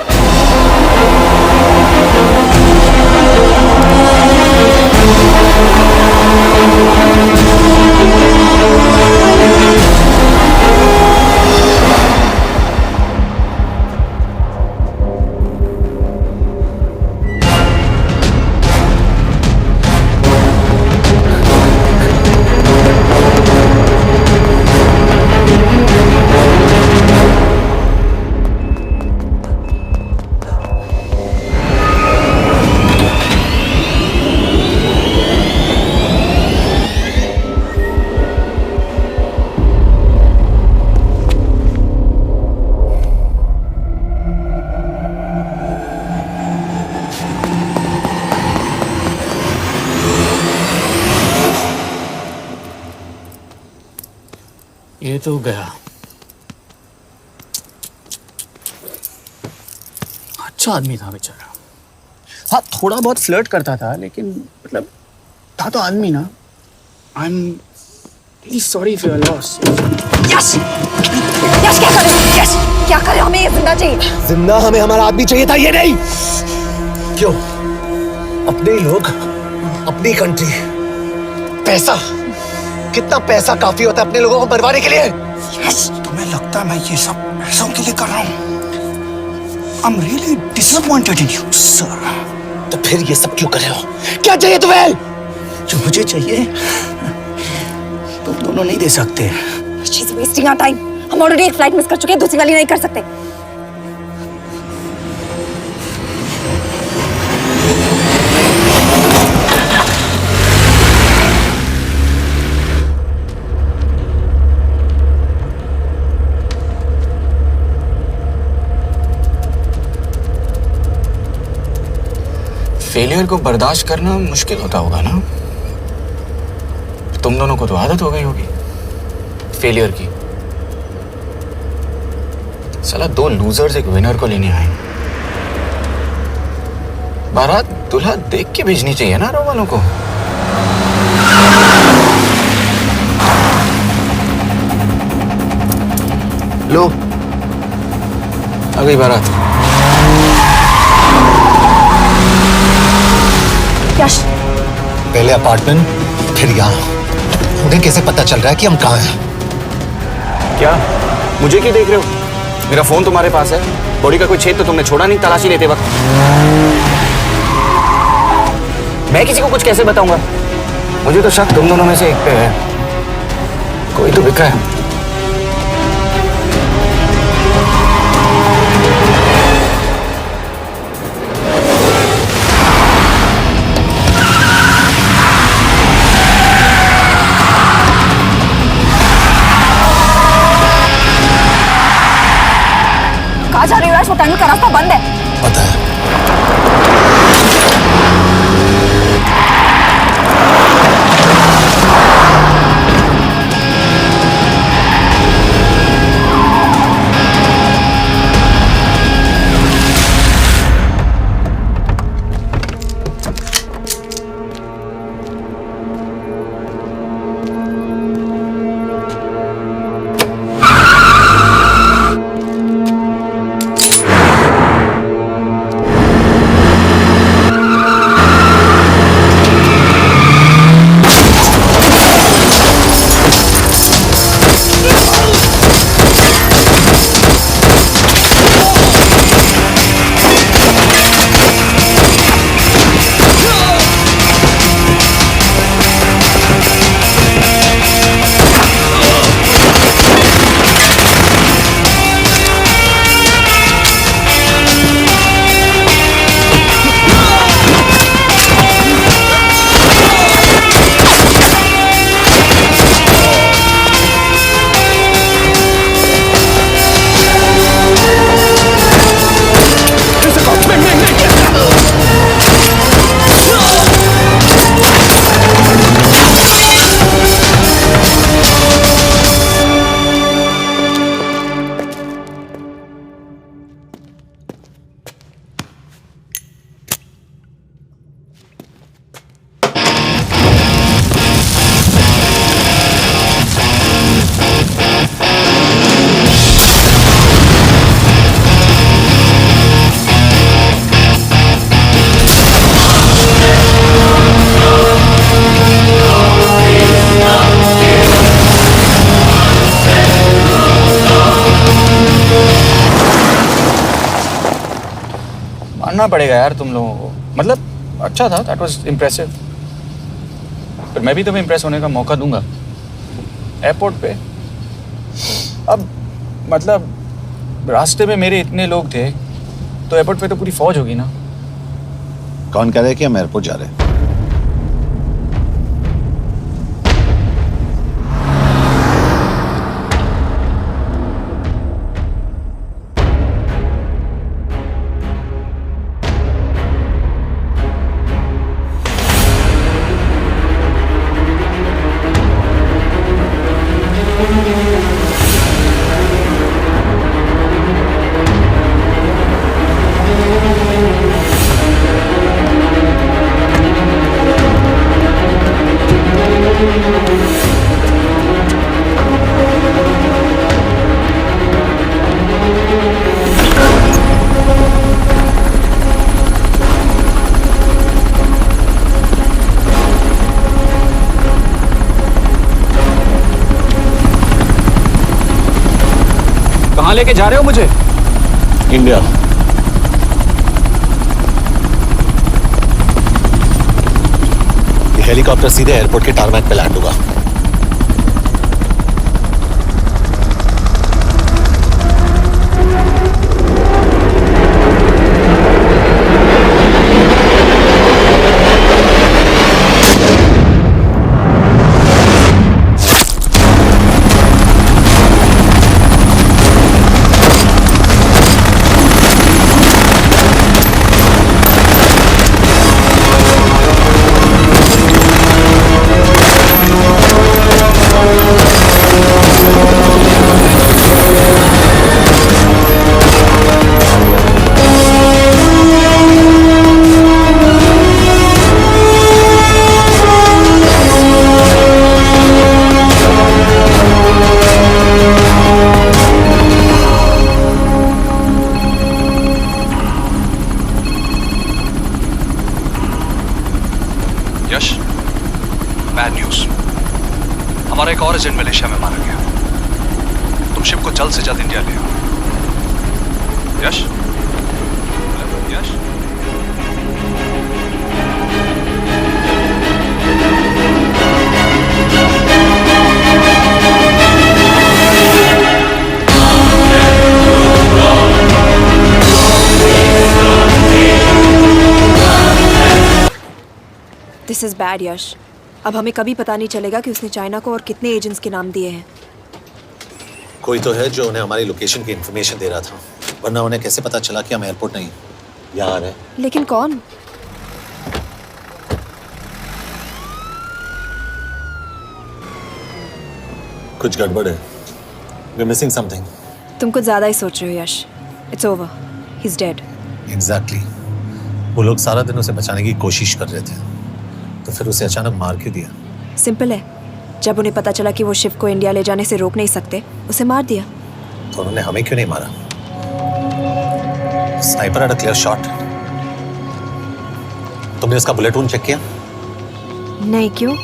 ये तो गया। अच्छा आदमी था बेचारा। हाँ, थोड़ा बहुत फ्लर्ट करता था, लेकिन मतलब था तो आदमी ना। I am really sorry for your loss. Yash! Yash क्या करे? यश क्या करे? हमें ये जिंदा चाहिए। जिंदा हमें हमारा आदमी चाहिए था, ये नहीं। क्यों? अपने लोग, अपनी कंट्री, पैसा, कितना पैसा काफी होता है अपने लोगों को मरवाने के लिए? यस, तुम्हें लगता है मैं ये सब पैसों के लिए कर रहा हूँ? I'm really disappointed in you, sir. तो फिर ये सब क्यों कर रहे हो? क्या चाहिए तुम्हें? जो मुझे चाहिए तुम दोनों नहीं दे सकते। She's wasting our time. हम ऑलरेडी एक फ्लाइट मिस कर चुके हैं, दूसरी वाली नहीं कर सकते। फेलियर को बर्दाश्त करना मुश्किल होता होगा ना? तुम दोनों को तो आदत हो गई होगी फेलियर की। साला 2 लूजर्स एक विनर को लेने आए। बारात दूल्हा देख के भेजनी चाहिए ना रो वालों को। लो, आ गई बारात। यश, पहले अपार्टमेंट, फिर यहाँ। उन्हें कैसे पता चल रहा है कि हम कहाँ हैं? क्या मुझे क्यों देख रहे हो? मेरा फोन तुम्हारे पास है। बॉडी का कोई छेद तो तुमने छोड़ा नहीं तलाशी लेते वक्त। मैं किसी को कुछ कैसे बताऊंगा? मुझे तो शक तुम दोनों में से एक पे है। कोई तो बिखरा है। कहाँ जा रही हो यश? वो टनल का रास्ता बंद है। पता है। मानना पड़ेगा यार तुम लोगों को। मतलब अच्छा था, दैट वाज इम्प्रेसिव। पर मैं भी तुम्हें इम्प्रेस होने का मौका दूंगा एयरपोर्ट पे। अब मतलब रास्ते में मेरे इतने लोग थे तो एयरपोर्ट पे तो पूरी फौज होगी ना। कौन कह रहा है कि हम एयरपोर्ट जा रहे हैं? कहाँ लेके जा रहे हो मुझे? इंडिया। ये हेलीकॉप्टर सीधे एयरपोर्ट के टारमैक पे लैंड होगा। यश, बैड न्यूज। हमारा एक और एजेंट मलेशिया में मारा गया। तुम शिप को जल्द से जल्द इंडिया ले आओ। यश, यश। दिस इज बैड यश। अब हमें कभी पता नहीं चलेगा कि उसने चाइना को और कितने एजेंट्स के नाम दिए हैं। कोई तो है जो उन्हें हमारी लोकेशन की इंफॉर्मेशन दे रहा था, वरना उन्हें कैसे पता चला कि हम एयरपोर्ट नहीं यहाँ आ रहे हैं? लेकिन कौन? कुछ गड़बड़ है। We're missing something. तुम कुछ ज्यादा ही सोच रहे हो Yash. It's over, he is dead. Exactly. वो लोग सारा दिन उसे बचाने की कोशिश कर रहे थे, तो फिर उसे अचानक मार क्यों दिया? सिंपल है, जब उन्हें पता चला कि वो शिप को इंडिया ले जाने से रोक नहीं सकते, उसे मार दिया। तो उन्होंने हमें क्यों नहीं मारा? Sniper had a clear shot. तुमने उसका बुलेट वूंड चेक किया? नहीं, क्यों?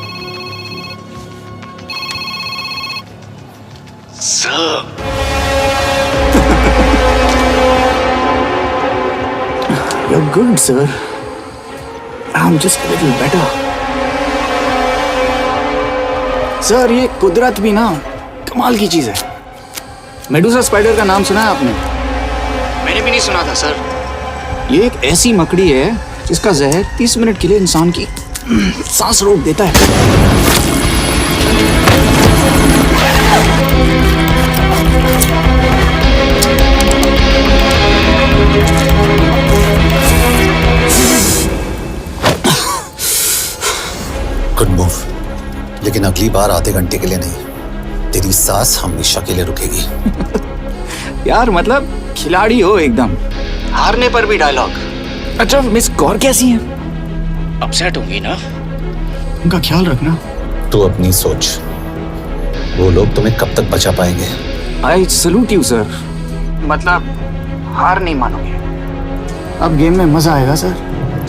You're good, sir. I'm just a little better. Sir, ये कुदरत भी ना कमाल की चीज है। मेडुसा स्पाइडर का नाम सुना है आपने? मैंने भी नहीं सुना था सर। ये एक ऐसी मकड़ी है जिसका जहर 30 मिनट के लिए इंसान की सांस रोक देता है। गुड मूव, लेकिन अगली बार आधे घंटे के लिए नहीं, तेरी सांस हमेशा के लिए रुकेगी। यार मतलब खिलाड़ी हो एकदम, हारने पर भी डायलॉग। अच्छा, मिस कौर कैसी हैं? अपसेट होंगी ना? उनका ख्याल रखना। तू अपनी सोच, वो लोग तुम्हें कब तक बचा पाएंगे? I salute you sir. मतलब हार नहीं मानोगे। अब गेम में मजा आएगा सर।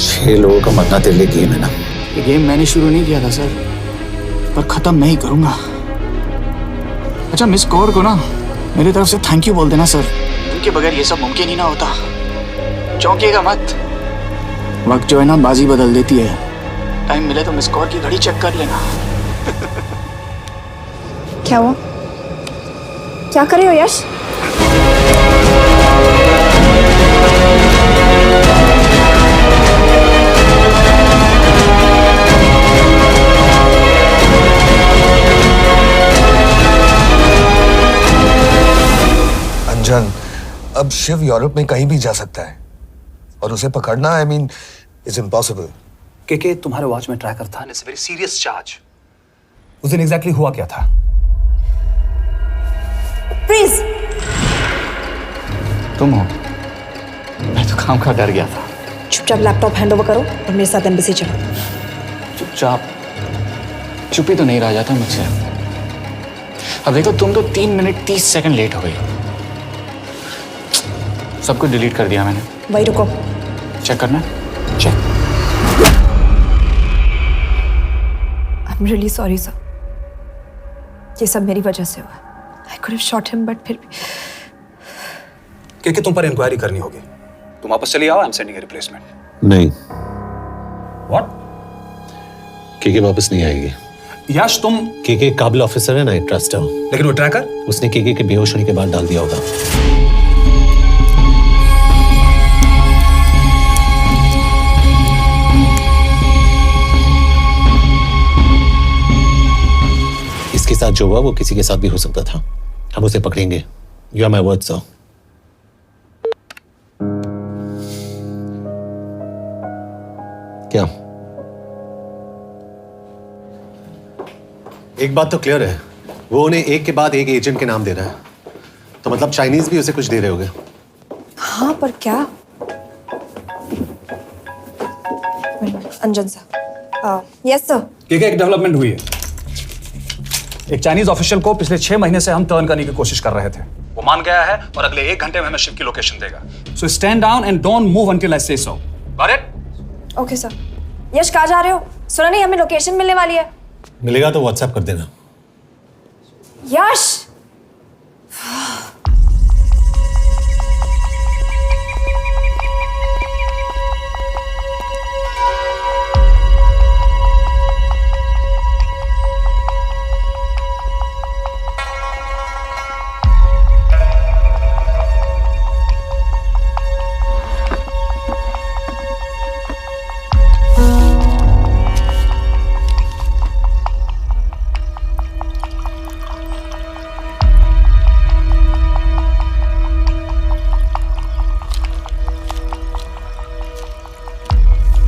6 लोगों का मरना तेरे लिए गेम है ना? ये गेम मैंने शुरू नहीं किया था सर, पर खत्म मैं ही करूंगा। अच्छा, मिस कौर को ना मेरी तरफ से थैंक यू बोल देना सर। उनके बगैर ये सब मुमकिन ही ना होता। चौंकिएगा मत, वक्त जो है ना बाजी बदल देती है। टाइम मिले तो मिस कौर की घड़ी चेक कर लेना। क्या हुआ? क्या कर रहे हो यश? अंजन, अब शिव यूरोप में कहीं भी जा सकता है और उसे पकड़ना, आई मीन, इज इम्पॉसिबल। के तुम्हारे वॉच में ट्रैकर था, इट्स वेरी सीरियस चार्ज। उस दिन एग्जैक्टली हुआ क्या था? प्लीज। तुम हो? मैं तो काम का डर गया था। चुपचाप लैपटॉप हैंड ओवर करो और मेरे साथ एम्बेसी चलो। चुपचाप? चुप ही तो नहीं रहा जाता मुझसे। अब देखो, तुम तो 3 मिनट 30 सेकंड लेट हो गई। सब कुछ डिलीट कर दिया मैंने। वही रुको, चेक करना? Check. I am really sorry sir, ये सब मेरी वजह से हुआ। I could have shot him, but फिर भी। के तुम पर इंक्वायरी करनी होगी। तुम वापस चली आओ, I am sending a replacement. नहीं। व्हाट? के वापस नहीं आएगी। यश, तुम के काबिल ऑफिसर है ना, आई ट्रस्ट है। लेकिन वो ट्रैकर उसने के बेहोश होने के बाद डाल दिया होगा। इसके साथ जो हुआ वो किसी के साथ भी हो सकता था। हम उसे पकड़ेंगे। You are my word sir. क्या? एक बात तो क्लियर है, वो उन्हें एक के बाद एक एजेंट के नाम दे रहा है, तो मतलब चाइनीज भी उसे कुछ दे रहे होंगे। हाँ, पर क्या? अंजन सर। Yes sir. एक डेवलपमेंट हुई है। एक चाइनीज ऑफिशियल को पिछले 6 महीने से हम टर्न करने की कोशिश कर रहे थे। वो मान गया है और अगले 1 घंटे में हमें शिप की लोकेशन देगा। So stand down and don't move until I say so. Got it? Okay sir. Yash, कहाँ जा रहे हो? सुना नहीं, हमें लोकेशन मिलने वाली है। मिलेगा तो व्हाट्सएप कर देना। यश,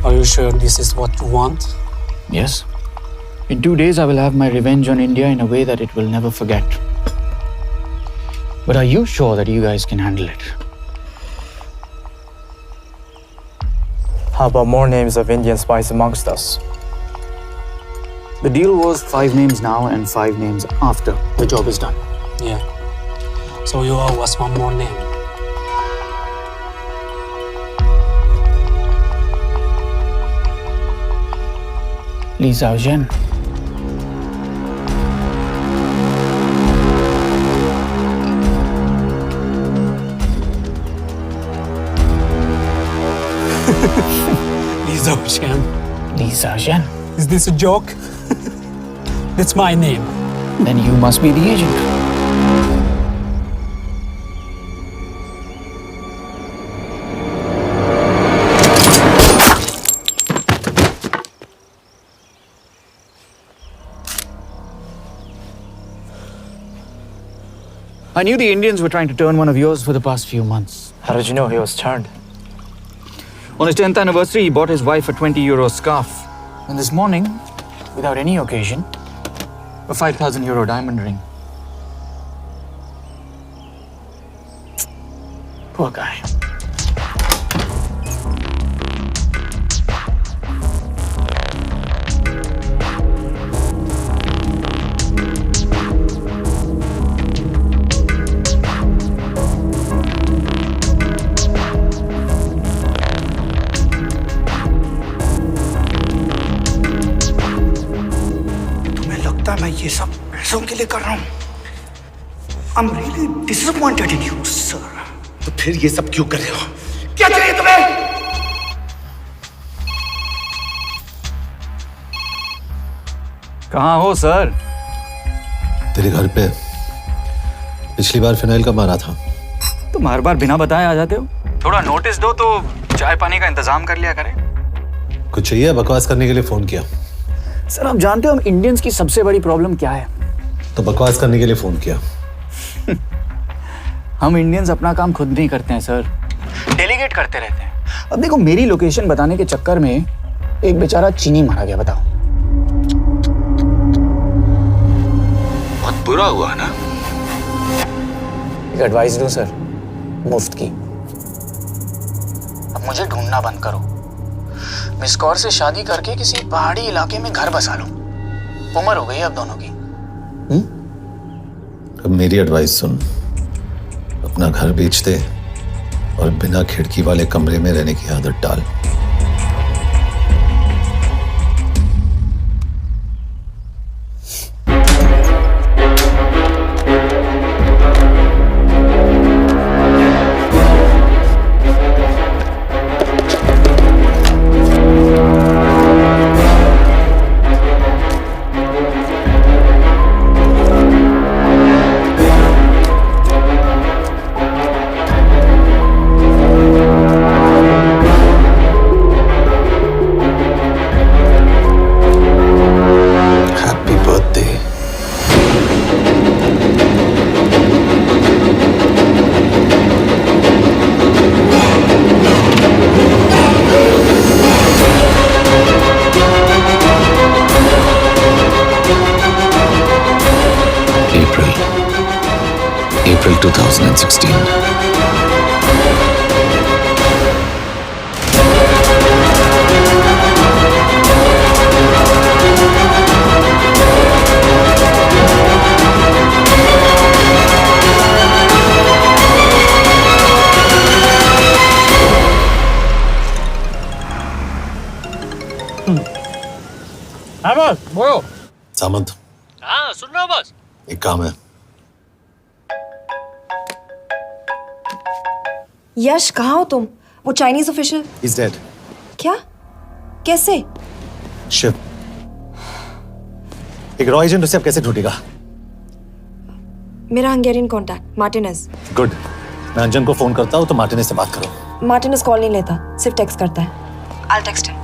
Are you sure this is what you want? Yes. In 2 days, I will have my revenge on India in a way that it will never forget. But are you sure that you guys can handle it? How about more names of Indian spies amongst us? The deal was 5 names now and 5 names after the job is done. Yeah. So you owe us one more name. Li Xiaozhen. Li Xiaozhen. Li Xiaozhen. Is this a joke? That's my name. Then you must be the agent. I knew the Indians were trying to turn one of yours for the past few months. How did you know he was turned? On his 10th anniversary, he bought his wife a 20-euro scarf. And this morning, without any occasion, a 5,000-euro diamond ring. Poor guy. मैं ये सब पैसों के लिए कर रहा हूँ। I'm really disappointed in you, sir. तो फिर ये सब क्यों कर रहे हो? क्या चाहिए तुम्हें? कहाँ हो सर? तेरे घर पे पिछली बार फिनाइल का मारा था। तुम हर बार बिना बताए आ जाते हो। थोड़ा नोटिस दो तो चाय पानी का इंतजाम कर लिया करें। कुछ चाहिए? बकवास करने के लिए फोन किया। सर आप जानते हो हम इंडियंस की सबसे बड़ी प्रॉब्लम क्या है? तो बकवास करने के लिए फोन किया। हम इंडियंस अपना काम खुद नहीं करते हैं सर, डेलीगेट करते रहते हैं। अब देखो मेरी लोकेशन बताने के चक्कर में एक बेचारा चीनी मारा गया, बताओ। बहुत बुरा हुआ ना? एक एडवाइस दूं सर, मुफ्त की। अब मुझे ढूंढना बंद करो। मिस कौर से शादी करके किसी पहाड़ी इलाके में घर बसा लो। उम्र हो गई है अब दोनों की। अब मेरी एडवाइस सुन, अपना घर बेच दे और बिना खिड़की वाले कमरे में रहने की आदत डाल। April 2016. हाँ बॉस बोलो। सामंत, हाँ सुन रहा हूँ बॉस। एक काम है। यश कहाँ हो तुम? वो चाइनीज ऑफिशियल। He's dead. क्या? कैसे? शिव, एक रॉ एजेंट उसे अब कैसे ढूंढेगा? मेरा हंगेरियन कॉन्टैक्ट मार्टिनेज। गुड, मैं अंजन को फोन करता हूँ तो मार्टिनेज से बात करो। मार्टिनेज कॉल नहीं लेता, सिर्फ टेक्स्ट करता है। I'll text him.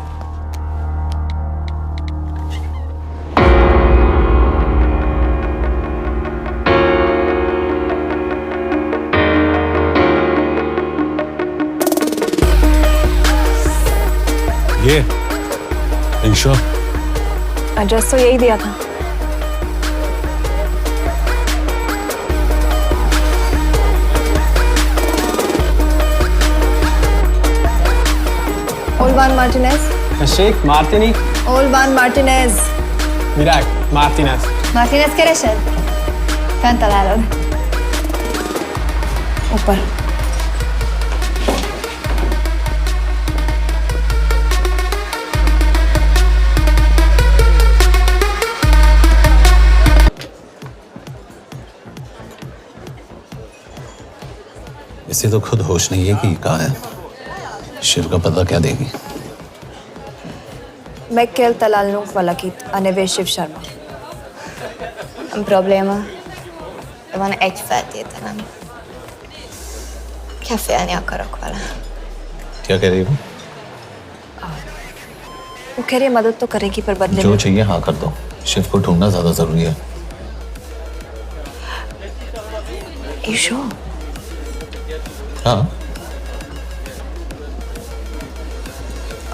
ये इंशा एड्रेस तो यही दिया था। Olvan Martinez. Sheikh Martini. Olvan Martinez. Virág Martinez. Martinez keresed? Fent találod. ऊपर। इसे तो खुद होश नहीं है कि कहाँ है। शिव का पता क्या देगी? Mekkel találnunk valakit, a neve Shiv Sharma. Nem probléma. De van egy feltételem. Kefélni akarok vele. क्या कह रही हो? वो कह रही है मदद तो करेगी पर बदले जो में। चाहिए हाँ कर दो। शिव को ढूंढना ज्यादा जरूरी है। You sure? हाँ।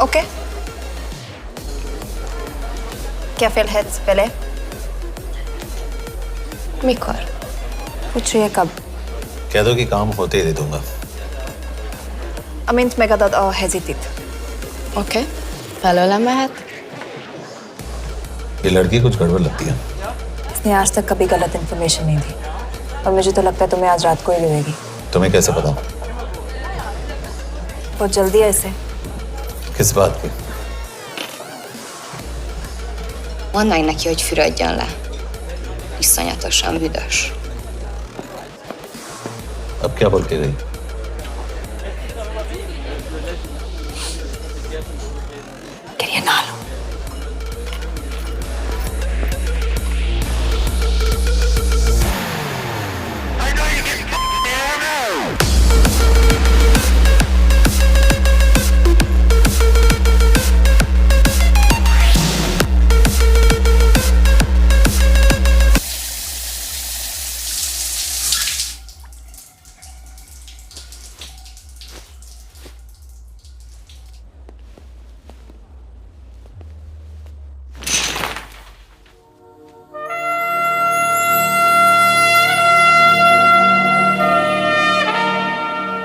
Okay. क्या félhetsz vele? Mikor? पूछ रही है कब? कह दो कि काम होते ही दे दूंगा। Amint megadod a hezitit. Oké. Felőlem mehet? ये लड़की कुछ गड़बड़ लगती है। इसने आज तक कभी गलत इन्फॉर्मेशन नहीं दी और मुझे तो लगता है तुम्हें आज रात को ही मिलेगी। तुम्हें कैसे पता? बहुत जल्दी है इसे। किस बात की? Mondd meg neki, hogy fürödjön le. Iszonyatosan büdös. अब क्या बोल के गई? Quería nalo.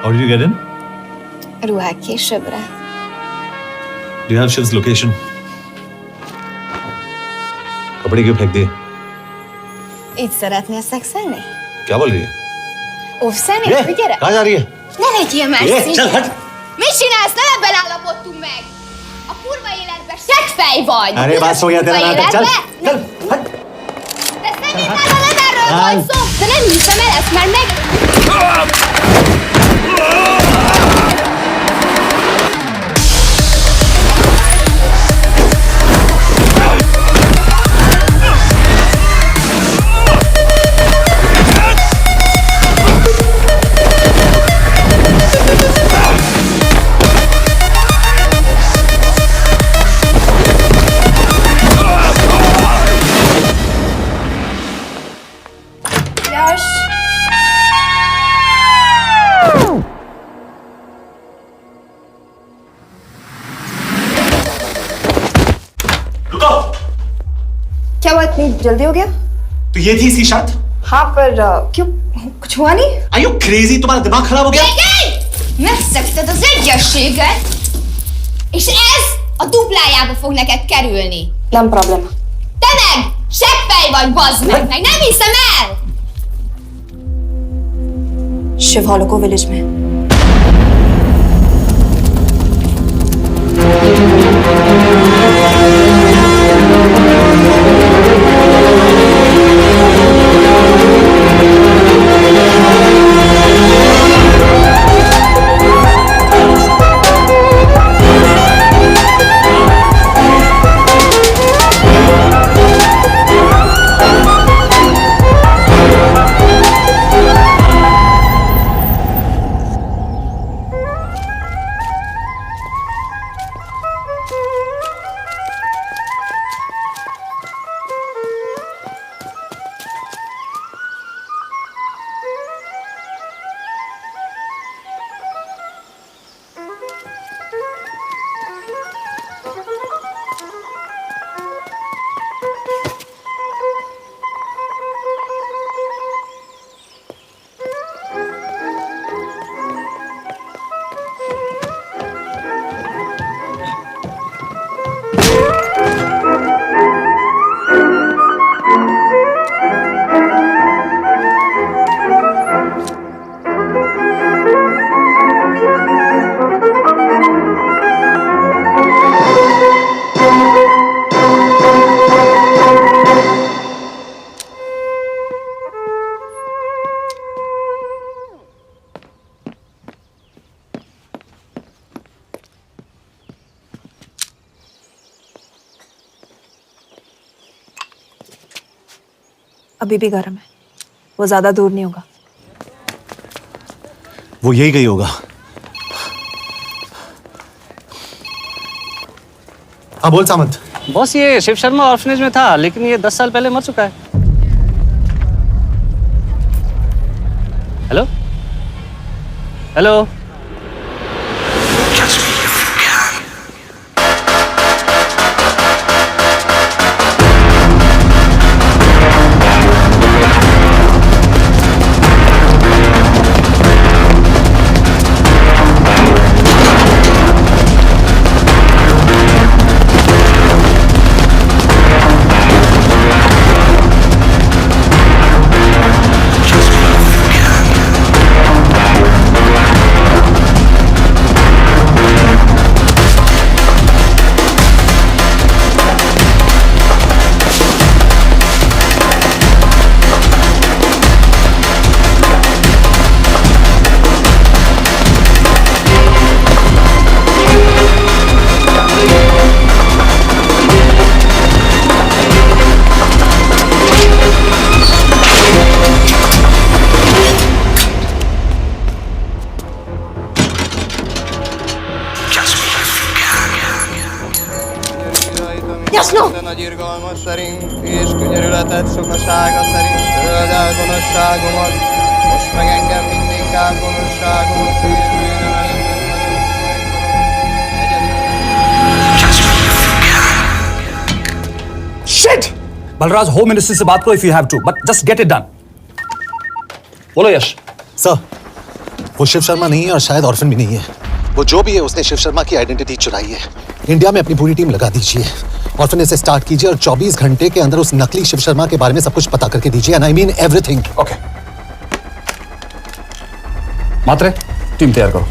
How did you get in? Ruhák későbbre. Do you have Shiv's location? कपड़े क्यों फेंक दिए? Így szeretnél szexelni? क्या बोल रही है? Óvszerni? ये, Gyere! कहाँ जा रही है? Ne legyél már ये, színes! चल हट! Mit csinálsz? Nem ebben állapodtunk meg! A kurva életben seggfej vagy! अरे बात हो गया तेरा नाटक, चल! चल हट! De szerintem nem erről volt szó! De nem hiszem el ezt, mert meg... यश! क्या बात नहीं जल्दी हो गया? तो ये थी इसकी शर्त? हाँ पर क्यों कुछ हुआ नहीं? Are you crazy? तुम्हारा दिमाग खराब हो गया? Megszegted az egyességet, és ez a duplájába fog neked kerülni. Nem problema. Te meg! Seggfej vagy, bazd meg! Nem hiszem el! Shiv हॉलोको विलेज में। अभी भी गर्म है, वो ज्यादा दूर नहीं होगा। वो यही गई होगा। हाँ बोल सामंत। बॉस ये शिव शर्मा ऑर्फनेज में था, लेकिन ये 10 साल पहले मर चुका है। Hello hello. Jasno! Nagy irgalmas szerint és könyörületet sokasága szerint öld el gonoszságomat, most meg engem mindinkább gonoszságomat Shit! Balraj home ministry से बात करो if you have to, but just get it done. बोलो यश। सर, वो शिव शर्मा नहीं है और शायद ऑर्फन भी नहीं है। वो जो भी है उसने शिव शर्मा की आइडेंटिटी चुराई है। इंडिया में अपनी पूरी टीम लगा दीजिए, ऑर्फन से स्टार्ट कीजिए और 24 घंटे के अंदर उस नकली शिव शर्मा के बारे में सब कुछ पता करके दीजिए। And I mean everything. Okay. Matre, team तैयार करो।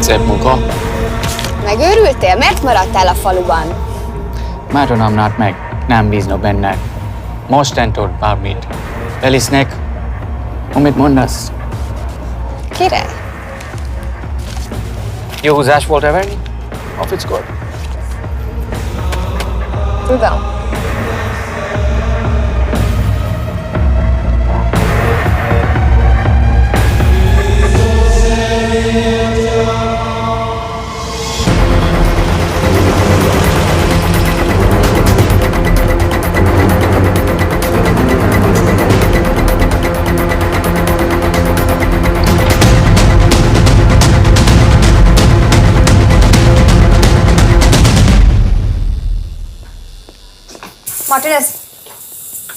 Szép munka. Megőrültél? Miért maradtál a faluban? Mátonám nát meg, nem bíznak benned. Mostantól bármit. Elisnek, amit mondasz. Király? Jó húzás volt everni? A fickor? Tudom. Martinez,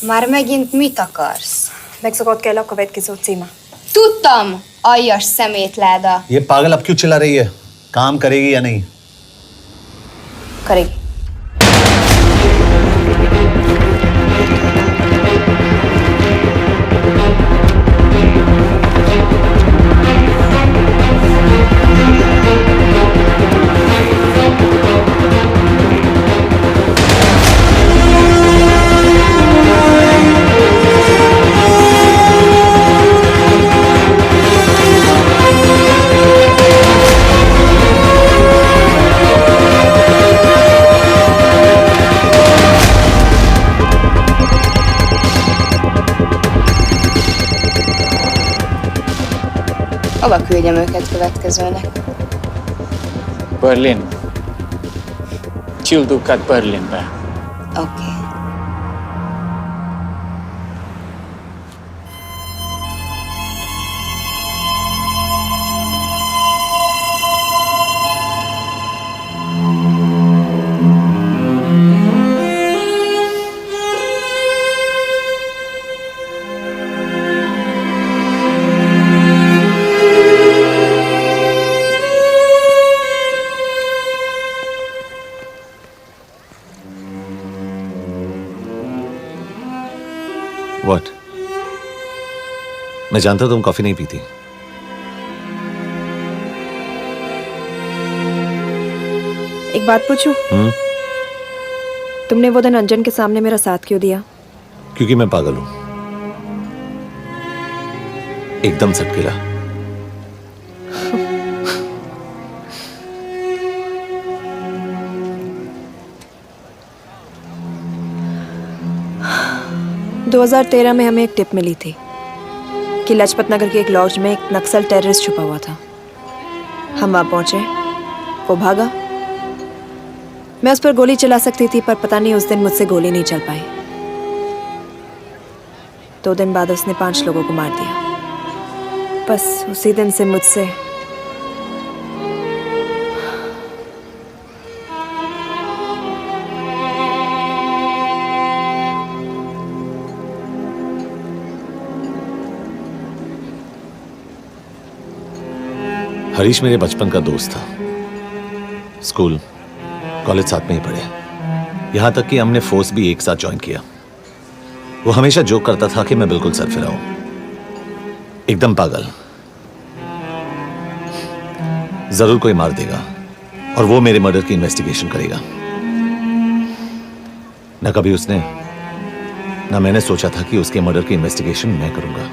Már megint mit akarsz? megszokott kell a következő címe. Tudtam, aljas szemétláda. ये पागल अब क्यों चिल्ला रही है? काम करेगी या नहीं? करेगी। Hova küldjem őket következőnek? Berlin. Küldőket Berlinbe. Oké. मैं जानता हूं तुम कॉफी नहीं पीती। एक बात पूछूं? तुमने वो दिन अंजन के सामने मेरा साथ क्यों दिया? क्योंकि मैं पागल हूं, एकदम सटकेला। – 2013 में हमें एक टिप मिली थी कि लाजपत नगर के एक लॉज में एक नक्सल टेररिस्ट छुपा हुआ था। हम वहां पहुंचे, वो भागा। मैं उस पर गोली चला सकती थी, पर पता नहीं उस दिन मुझसे गोली नहीं चल पाई। 2 दिन बाद उसने 5 लोगों को मार दिया। बस उसी दिन से मुझसे हरीश मेरे बचपन का दोस्त था। स्कूल कॉलेज साथ में ही पढ़े, यहां तक कि हमने फोर्स भी एक साथ ज्वाइन किया। वो हमेशा जोक करता था कि मैं बिल्कुल सरफिरा हूं, एकदम पागल। जरूर कोई मार देगा और वो मेरे मर्डर की इन्वेस्टिगेशन करेगा। न कभी उसने, न मैंने सोचा था कि उसके मर्डर की इन्वेस्टिगेशन मैं करूंगा।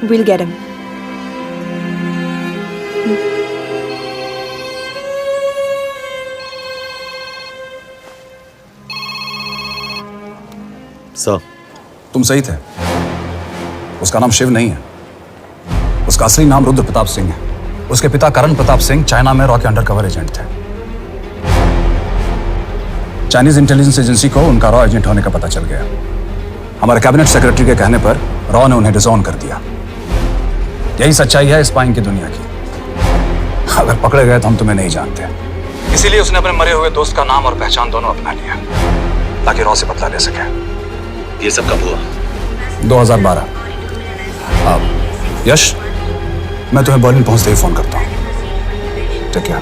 We'll get him. सर, तुम सही थे। उसका नाम शिव नहीं है, उसका असली नाम रुद्र प्रताप सिंह है। उसके पिता करण प्रताप सिंह चाइना में रॉ के अंडरकवर एजेंट थे। चाइनीज इंटेलिजेंस एजेंसी को उनका रॉ एजेंट होने का पता चल गया। हमारे कैबिनेट सेक्रेटरी के कहने पर रॉ ने उन्हें डिसऑन कर दिया। यही सच्चाई है स्पाइंग की दुनिया की। अगर पकड़े गए तो हम तुम्हें नहीं जानते, इसीलिए उसने अपने मरे हुए दोस्त का नाम और पहचान दोनों अपना लिया ताकि रॉ से बदला ले सके। ये सब कब हुआ? 2012। अब यश, मैं तुम्हें बर्लिन पहुंचते ही फोन करता हूं। ठीक है।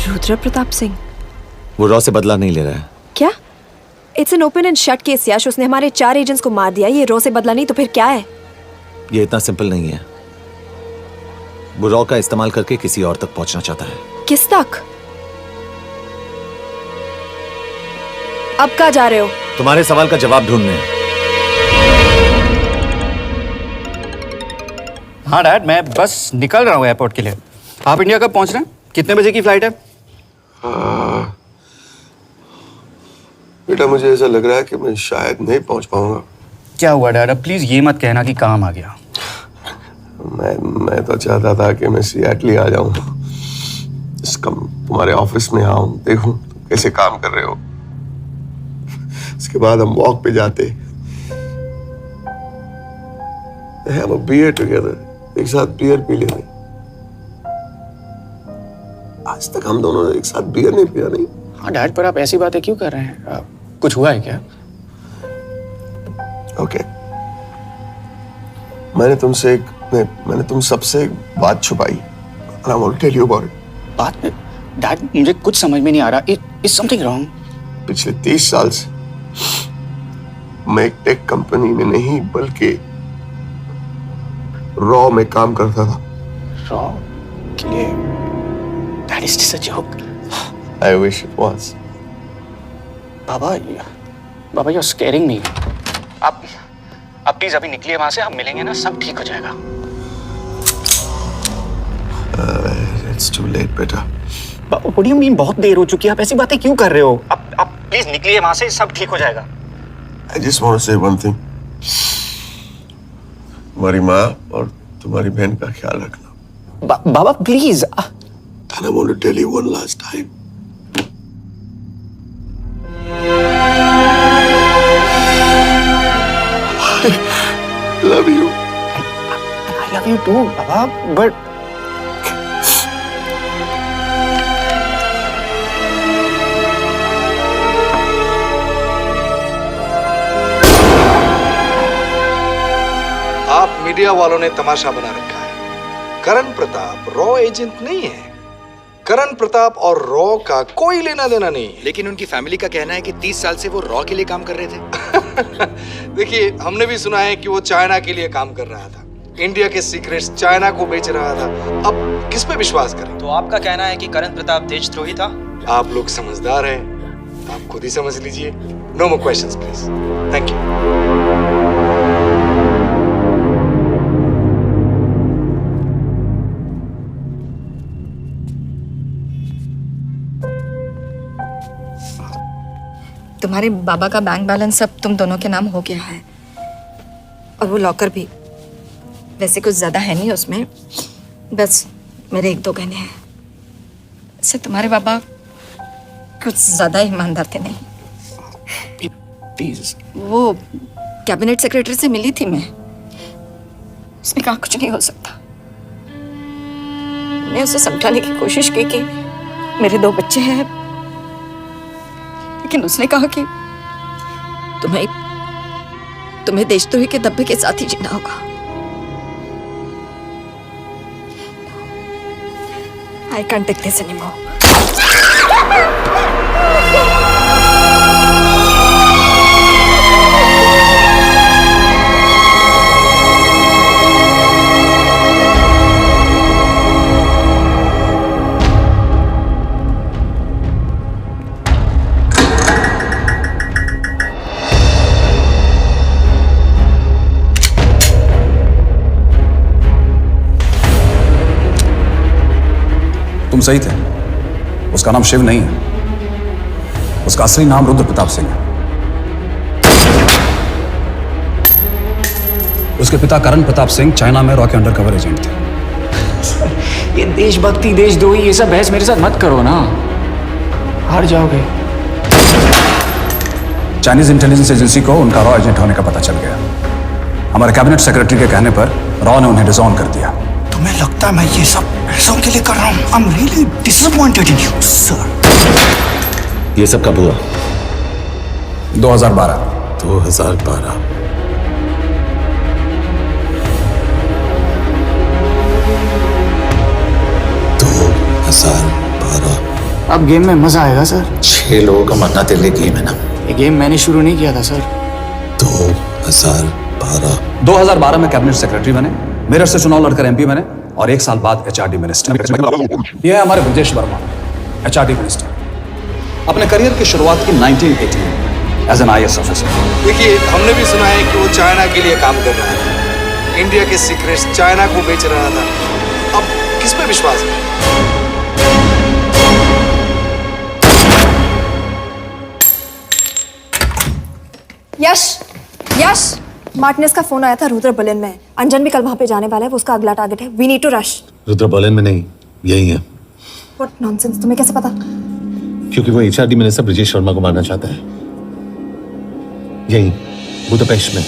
रुद्र प्रताप सिंह वो रॉ से बदला नहीं ले रहा है। क्या? It's an open and shut case Yash. उसने हमारे 4 एजेंट्स को मार दिया। ये रॉ से बदला नहीं तो फिर क्या है? ये इतना सिंपल नहीं है। वो रॉ का इस्तेमाल करके किसी और तक पहुंचना चाहता है। किस तक? अब कहाँ जा रहे हो? तुम्हारे सवाल का जवाब ढूंढने। हाँ डैड, मैं बस निकल रहा हूँ एयरपोर्ट के लिए। आप इंडिया कब पहुंच रहे हैं? कितने बजे की फ्लाइट है? बेटा, मुझे ऐसा लग रहा है कि मैं शायद नहीं पहुंच पाऊंगा। क्या हुआ डैड? अब प्लीज ये मत कहना कि काम आ गया। मैं तो चाहता था कि मैं सिएटल ही आ जाऊं, तुम्हारे ऑफिस में आऊं, देखूं तुम कैसे काम कर रहे हो। उसके बाद हम वॉक पे जाते, have a beer together, एक साथ बियर पी लेते। आज तक हम दोनों ने एक साथ बियर नहीं पिया। नहीं। हाँ डैड, पर आप ऐसी बातें क्यों कर रहे हैं? कुछ हुआ है क्या? ओके, मैंने तुम सबसे एक बात छुपाई। And I want to tell you about it. बात में डैड, मुझे कुछ समझ में नहीं आ रहा। Is something wrong? पिछले 30 साल से मैं एक टेक कंपनी में नहीं बल्कि रॉ में काम करता था। रॉ के लिए? Dad, is this a joke? I wish it was. Baba, you're scaring me. आप प्लीज अभी निकलिए वहां से, आप मिलेंगे ना, सब ठीक हो जाएगा। It's too late, बेटा। What do you mean बहुत देर हो चुकी है? आप ऐसी बातें क्यों कर रहे हो? आप प्लीज निकलिए वहां से, सब ठीक हो जाएगा। I just want to say one thing. तुम्हारी माँ और तुम्हारी बहन का ख्याल रखना। बाबा please. And I want to tell you one last time. I love you. I love you too, Baba, but आप मीडिया वालों ने तमाशा बना रखा है। करण प्रताप रॉ एजेंट नहीं है, करण प्रताप और रॉ का कोई लेना देना नहीं है। लेकिन उनकी फैमिली का कहना है कि 30 साल से वो रॉ के लिए काम कर रहे थे। देखिए, हमने भी सुना है कि वो चाइना के लिए काम कर रहा था, इंडिया के सीक्रेट्स चाइना को बेच रहा था। अब किस पे विश्वास करें? तो आपका कहना है कि करण प्रताप देशद्रोही था? आप लोग समझदार हैं, आप खुद ही समझ लीजिए। No more questions please. Thank you. तुम्हारे बाबा का बैंक बैलेंस सब तुम दोनों के नाम हो गया है, और वो लॉकर भी। वैसे कुछ ज्यादा है नहीं उसमें, बस मेरे 1-2 गहने हैं। वैसे तुम्हारे बाबा कुछ ज्यादा ईमानदार थे नहीं। प्लीज। वो कैबिनेट सेक्रेटरी से मिली थी मैं, उसने कहा कुछ नहीं हो सकता। मैं उसे समझाने की कोशिश की कि मेरे 2 बच्चे हैं, लेकिन उसने कहा कि तुम्हें देशद्रोही के दब्बे के साथ ही जीना होगा। I can't take this anymore. तुम सही थे, उसका नाम शिव नहीं है, उसका असली नाम रुद्र प्रताप सिंह है। उसके पिता करण प्रताप सिंह चाइना में रॉ के अंडरकवर एजेंट थे। ये देशभक्ति देशद्रोही ये सब बहस मेरे साथ मत करो ना, हार जाओगे। चाइनीज इंटेलिजेंस एजेंसी को उनका रॉ एजेंट होने का पता चल गया। हमारे कैबिनेट सेक्रेटरी के कहने पर रॉ ने उन्हें डिसऑन कर दिया। तुम्हें लगता है मैं ये सब पैसों के लिए कर रहा हूँ? I'm really disappointed in you, sir. ये सब कब हुआ? 2012। 2012। अब गेम में मजा आएगा सर। 6 लोगों का मरना तेरे लिए गेम है ना? ये गेम मैंने शुरू नहीं किया था सर। 2012। 2012 में कैबिनेट सेक्रेटरी बने, मेरठ से चुनाव लड़कर एमपी बने, और 1 साल बाद एचआरडी मिनिस्टर। यह है हमारे ब्रजेश वर्मा, एचआरडी मिनिस्टर। अपने करियर की शुरुआत की 1980 में एज एन IAS ऑफिसर। देखिए, हमने भी सुना है कि वो चाइना के लिए काम कर रहा था, इंडिया के सीक्रेट्स चाइना को बेच रहा था। अब किस पे विश्वास करें? यश, मार्टिनेस का फोन आया था, रुद्र बर्लिन में। अंजन भी कल वहां पे जाने वाला है, वो उसका अगला टारगेट है। We need to rush. Rudra Berlin में नहीं, यही है। व्हाट नॉनसेंस, तुम्हें कैसे पता? क्योंकि वो HRD मिनिस्टर ब्रजेश वर्मा को मारना चाहता है, यही बुदापेस्ट में।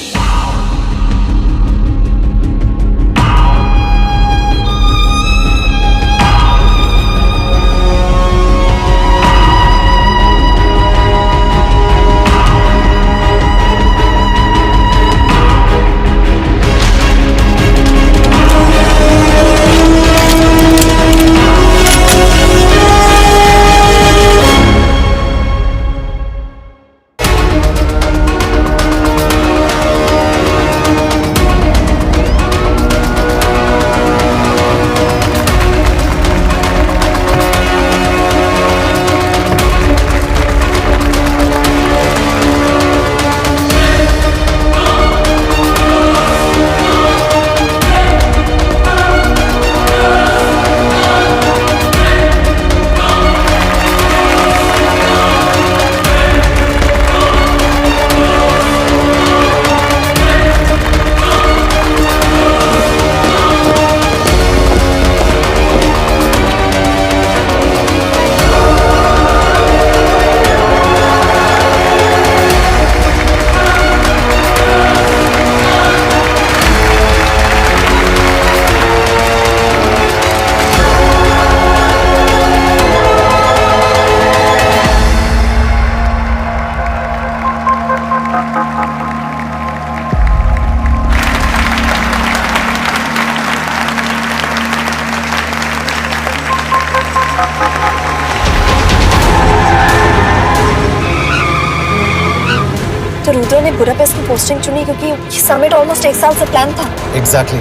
बुडापेस्ट की पोस्टिंग चुनी क्योंकि ये समिट ऑलमोस्ट 1 साल से प्लान था। एग्जैक्टली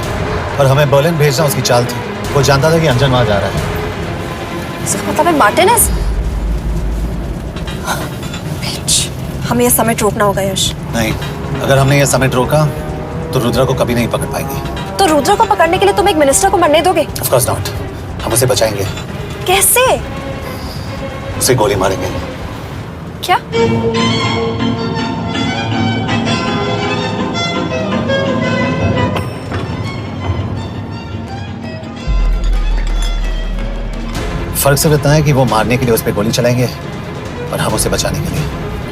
और हमें बर्लिन भेजना उसकी चाल थी। वो जानता था कि अंजन वहां जा रहा है। इसका मतलब है मार्टिनेज। हमें ये समिट रोकना होगा यश। नहीं, अगर हमने ये समिट रोका तो रुद्रा को कभी नहीं पकड़ पाएगी। तो रुद्रा को पकड़ने के लिए तुम एक मिनिस्टर को मरने दोगे? Of course not. हम उसे बचाएंगे। कैसे? उसे गोली मारेंगे। क्या? फर्क सिर्फ इतना है कि वो मारने के लिए उस पर गोली चलाएंगे और हम उसे बचाने के लिए।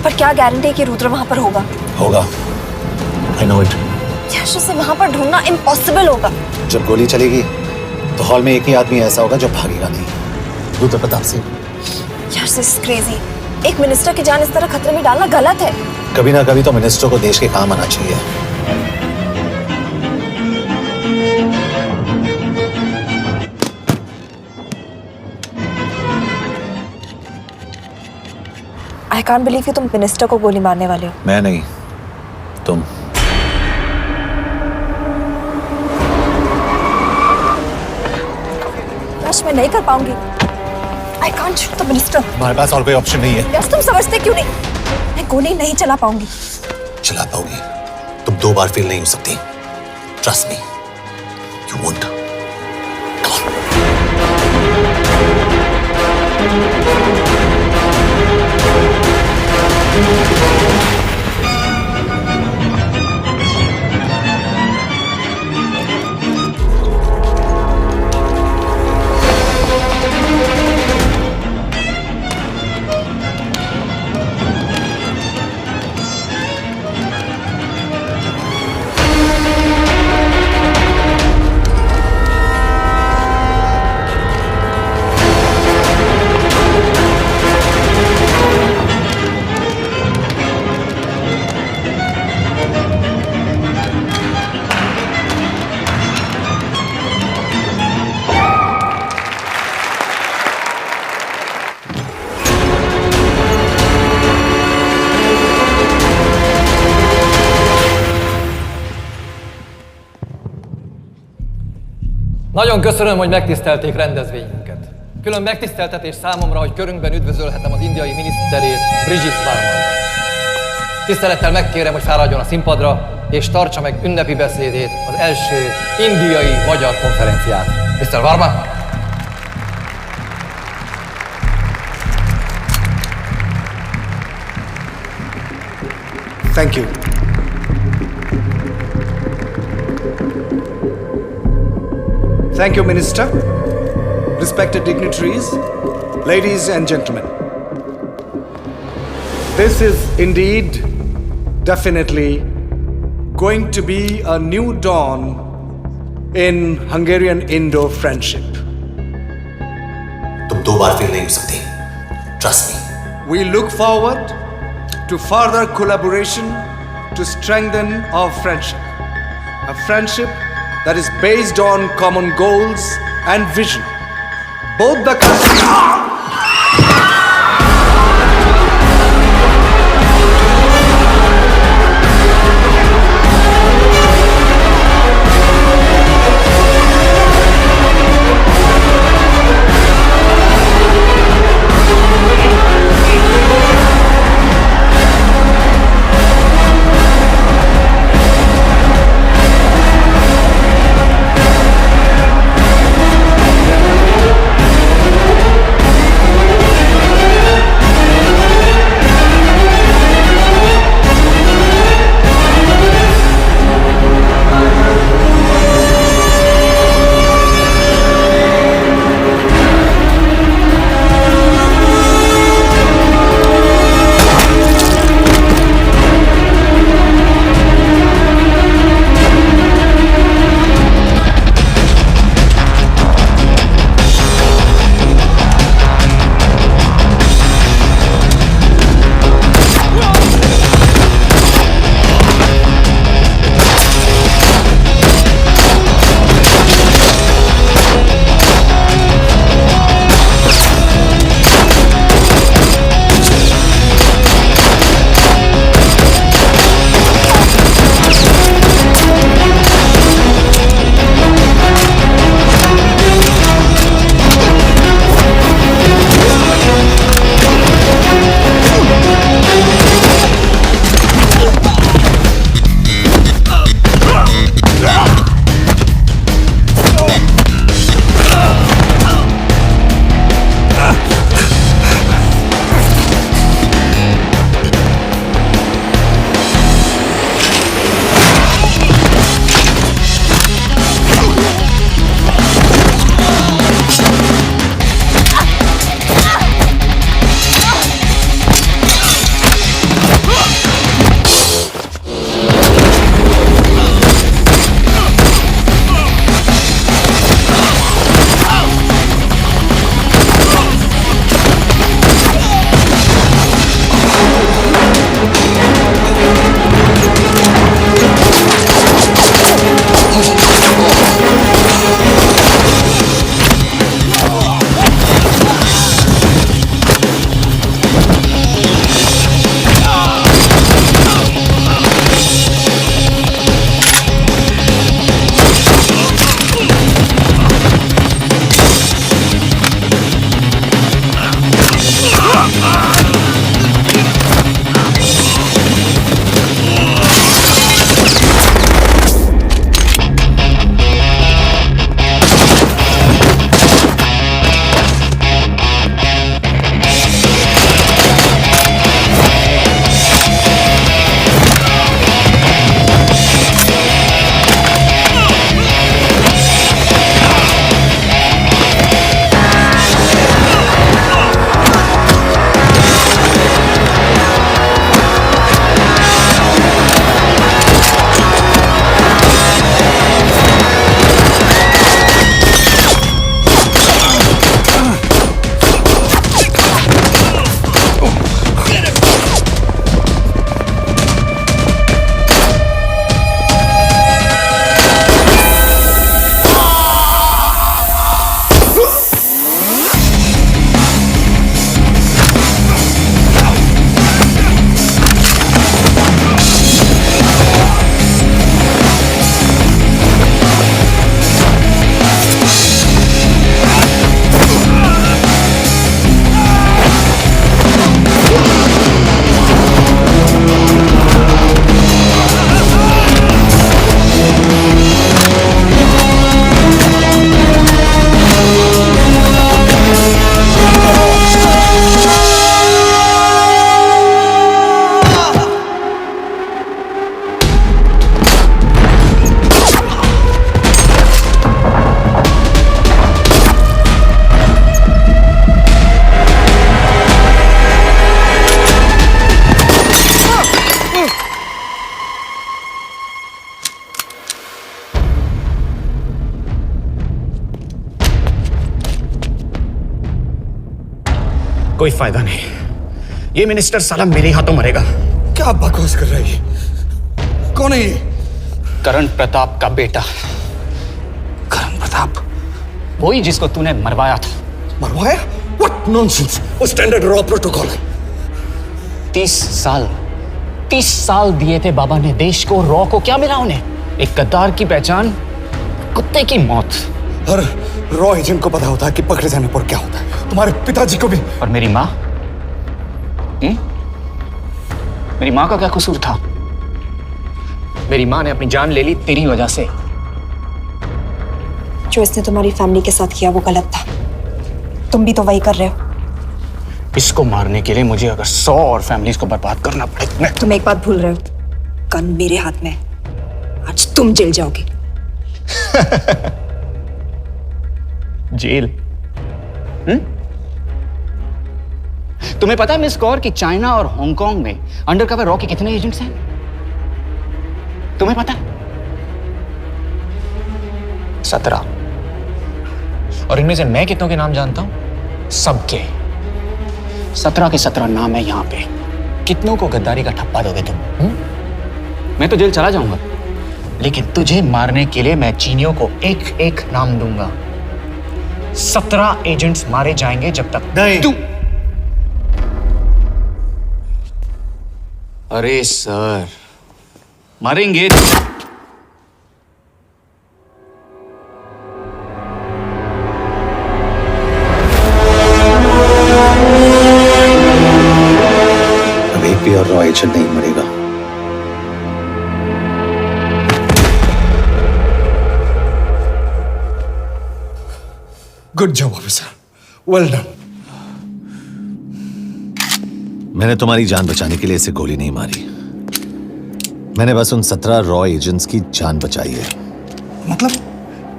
पर क्या गारंटी है कि रुद्र वहां पर होगा? होगा। I know it. यश, उसे वहां पर ढूंढना इम्पॉसिबल होगा। जब गोली चलेगी तो हॉल में एक ही आदमी ऐसा होगा जो भागेगा नहीं। रुद्र प्रताप सिंह। यश, दिस इज क्रेजी। एक मिनिस्टर की जान इस तरह खतरे में डालना गलत है। कभी ना कभी तो मिनिस्टर को देश के काम आना चाहिए। आई कांट बिलीव कि तुम मिनिस्टर को गोली मारने वाले हो। मैं नहीं, तुम। यश, मैं नहीं कर पाऊंगी। I can't shoot the minister. हमारे पास और कोई ऑप्शन नहीं है। यश, तुम समझते क्यों नहीं? मैं गोली नहीं चला पाऊंगी। चला पाओगी। तुम 2 बार फेल नहीं हो सकती। Trust me, you won't. Nagyon köszönöm, hogy megtisztelték rendezvényünket. Külön megtiszteltetés számomra, hogy körünkben üdvözölhetem az indiai miniszterét, Brigitte Varman. Tisztelettel megkérem, hogy fáradjon a színpadra, és tartsa meg ünnepi beszédét az első indiai-magyar konferenciát. Mr. Varman! Thank you. Thank you, Minister. Respected dignitaries, ladies and gentlemen. This is indeed, definitely, going to be a new dawn in Hungarian-Indo friendship. तुम 2 बार फेल नहीं हो सकती। Trust me. We look forward to further collaboration to strengthen our friendship. A friendship that is based on common goals and vision. Both the countries... कोई फायदा नहीं। ये मिनिस्टर साला मेरे हाथों मरेगा। क्या बकवास कर रहा है ये? कौन है ये? करण प्रताप का बेटा। करण प्रताप? वही जिसको तूने मरवाया था। मरवाया? What nonsense! वो स्टैंडर्ड रॉ प्रोटोकॉल है। 30 साल दिए थे बाबा ने देश को। रॉ को क्या मिला उन्हें? एक गद्दार की पहचान, कुत्ते की मौत। और रॉ एजेंट को पता होता है कि पकड़े जाने पर क्या होता है। तुम्हारे पिताजी को भी। और मेरी माँ? मेरी माँ का क्या कसूर था? मेरी माँ ने अपनी जान ले ली तेरी वजह से। जो इसने तुम्हारी फैमिली के साथ किया वो गलत था। तुम भी तो वही कर रहे हो। इसको मारने के लिए मुझे अगर 100 और फैमिलीज को बर्बाद करना पड़े। तुम एक बात भूल रहे हो, गन मेरे हाथ में। आज तुम जेल जाओगे। जेल? तुम्हें पता है मिस कौर कि चाइना और हांगकांग में अंडरकवर रॉ के कितने एजेंट्स हैं? तुम्हें पता है? 17। और इनमें से मैं कितनों के नाम जानता हूं? सबके। 17 के 17 नाम है यहां पे। कितनों को गद्दारी का ठप्पा दोगे तुम? मैं तो जेल चला जाऊंगा, लेकिन तुझे मारने के लिए मैं चीनियों को एक एक नाम दूंगा। 17 एजेंट्स मारे जाएंगे जब तक तू। अरे सर, मारेंगे। अब एक भी और रॉ एजेंट नहीं मरेगा। Good job officer, well done. मैंने तुम्हारी जान बचाने के लिए इसे गोली नहीं मारी। मैंने बस उन 17 रॉ एजेंट्स की जान बचाई है। मतलब?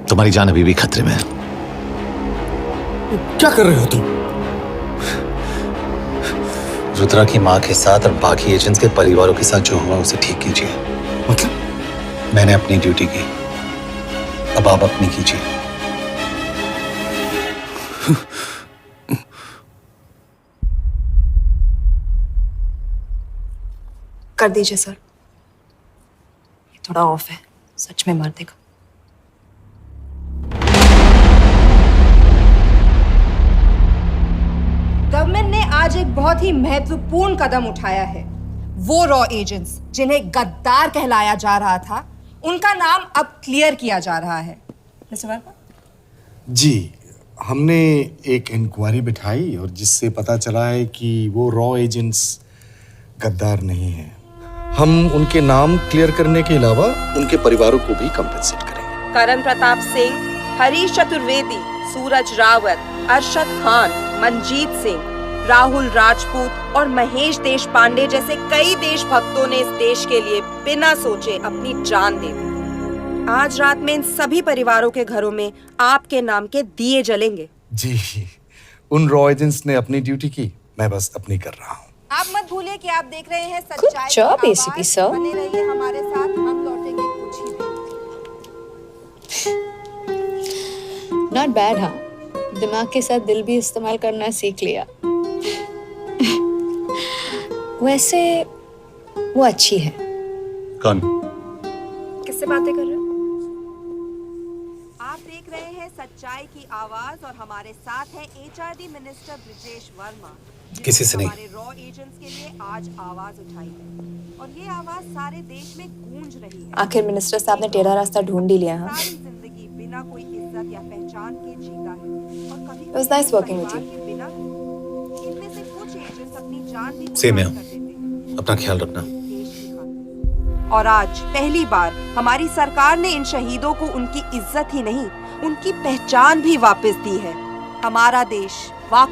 तुम्हारी जान अभी भी खतरे में है। क्या कर रहे हो तुम? रुद्रा की मां के साथ और बाकी एजेंट्स के परिवारों के साथ जो हुआ उसे ठीक कीजिए। मतलब? मैंने अपनी ड्यूटी की, अब आप अपनी कीजिए। कर दीजिए सर, ये थोड़ा ऑफ है, सच में मार देगा। गवर्नमेंट ने आज एक बहुत ही महत्वपूर्ण कदम उठाया है। वो रॉ एजेंट्स जिन्हें गद्दार कहलाया जा रहा था, उनका नाम अब क्लियर किया जा रहा है। मिस्टर वर्मा? जी, हमने एक इंक्वायरी बिठाई और जिससे पता चला है कि वो रॉ एजेंट्स गद्दार नहीं हैं। हम उनके नाम क्लियर करने के अलावा उनके परिवारों को भी कंपेंसेट करेंगे। करण प्रताप सिंह, हरीश चतुर्वेदी, सूरज रावत, अरशद खान, मनजीत सिंह, राहुल राजपूत और महेश देशपांडे जैसे कई देशभक्तों ने इस देश के लिए बिना सोचे अपनी जान दे दी। आज रात में इन सभी परिवारों के घरों में आपके नाम के दिए जलेंगे। जी, उन रॉ एजेंट्स ने अपनी ड्यूटी की, मैं बस अपनी कर रहा हूँ। आप मत भूलिए कि आप देख रहे हैं सच्चाई की job, आवाज। ACP sir. बने रहिए हमारे साथ, हम लौटेंगे कुछ ही देर। Not bad. हाँ, दिमाग के साथ दिल भी इस्तेमाल करना सीख लिया। वैसे वो अच्छी है। कौन? किससे बातें कर रहे हो? आप देख रहे हैं सच्चाई की आवाज और हमारे साथ है HRD मिनिस्टर ब्रिजेश वर्मा। किसी से नहीं। हमारे रॉ एजेंट्स के लिए आज आवाज उठाई है और ये आवाज सारे देश में गूंज रही है। आखिर मिनिस्टर साहब ने टेढ़ा रास्ता ढूंढ ही लिया। हाँ, सारी जिंदगी बिना कोई इज्जत या पहचान के जीता है और कभी It was nice working with you. बिना इनमें से कुछ एजेंट्स अपनी जान भी सेम है। कुर्बान कर देते हैं। अपना ख्याल रखना। और आज पहली बार हमारी सरकार ने इन शहीदों को उनकी इज्जत ही नहीं, उनकी पहचान भी वापस दी है। हमारा देश वाकई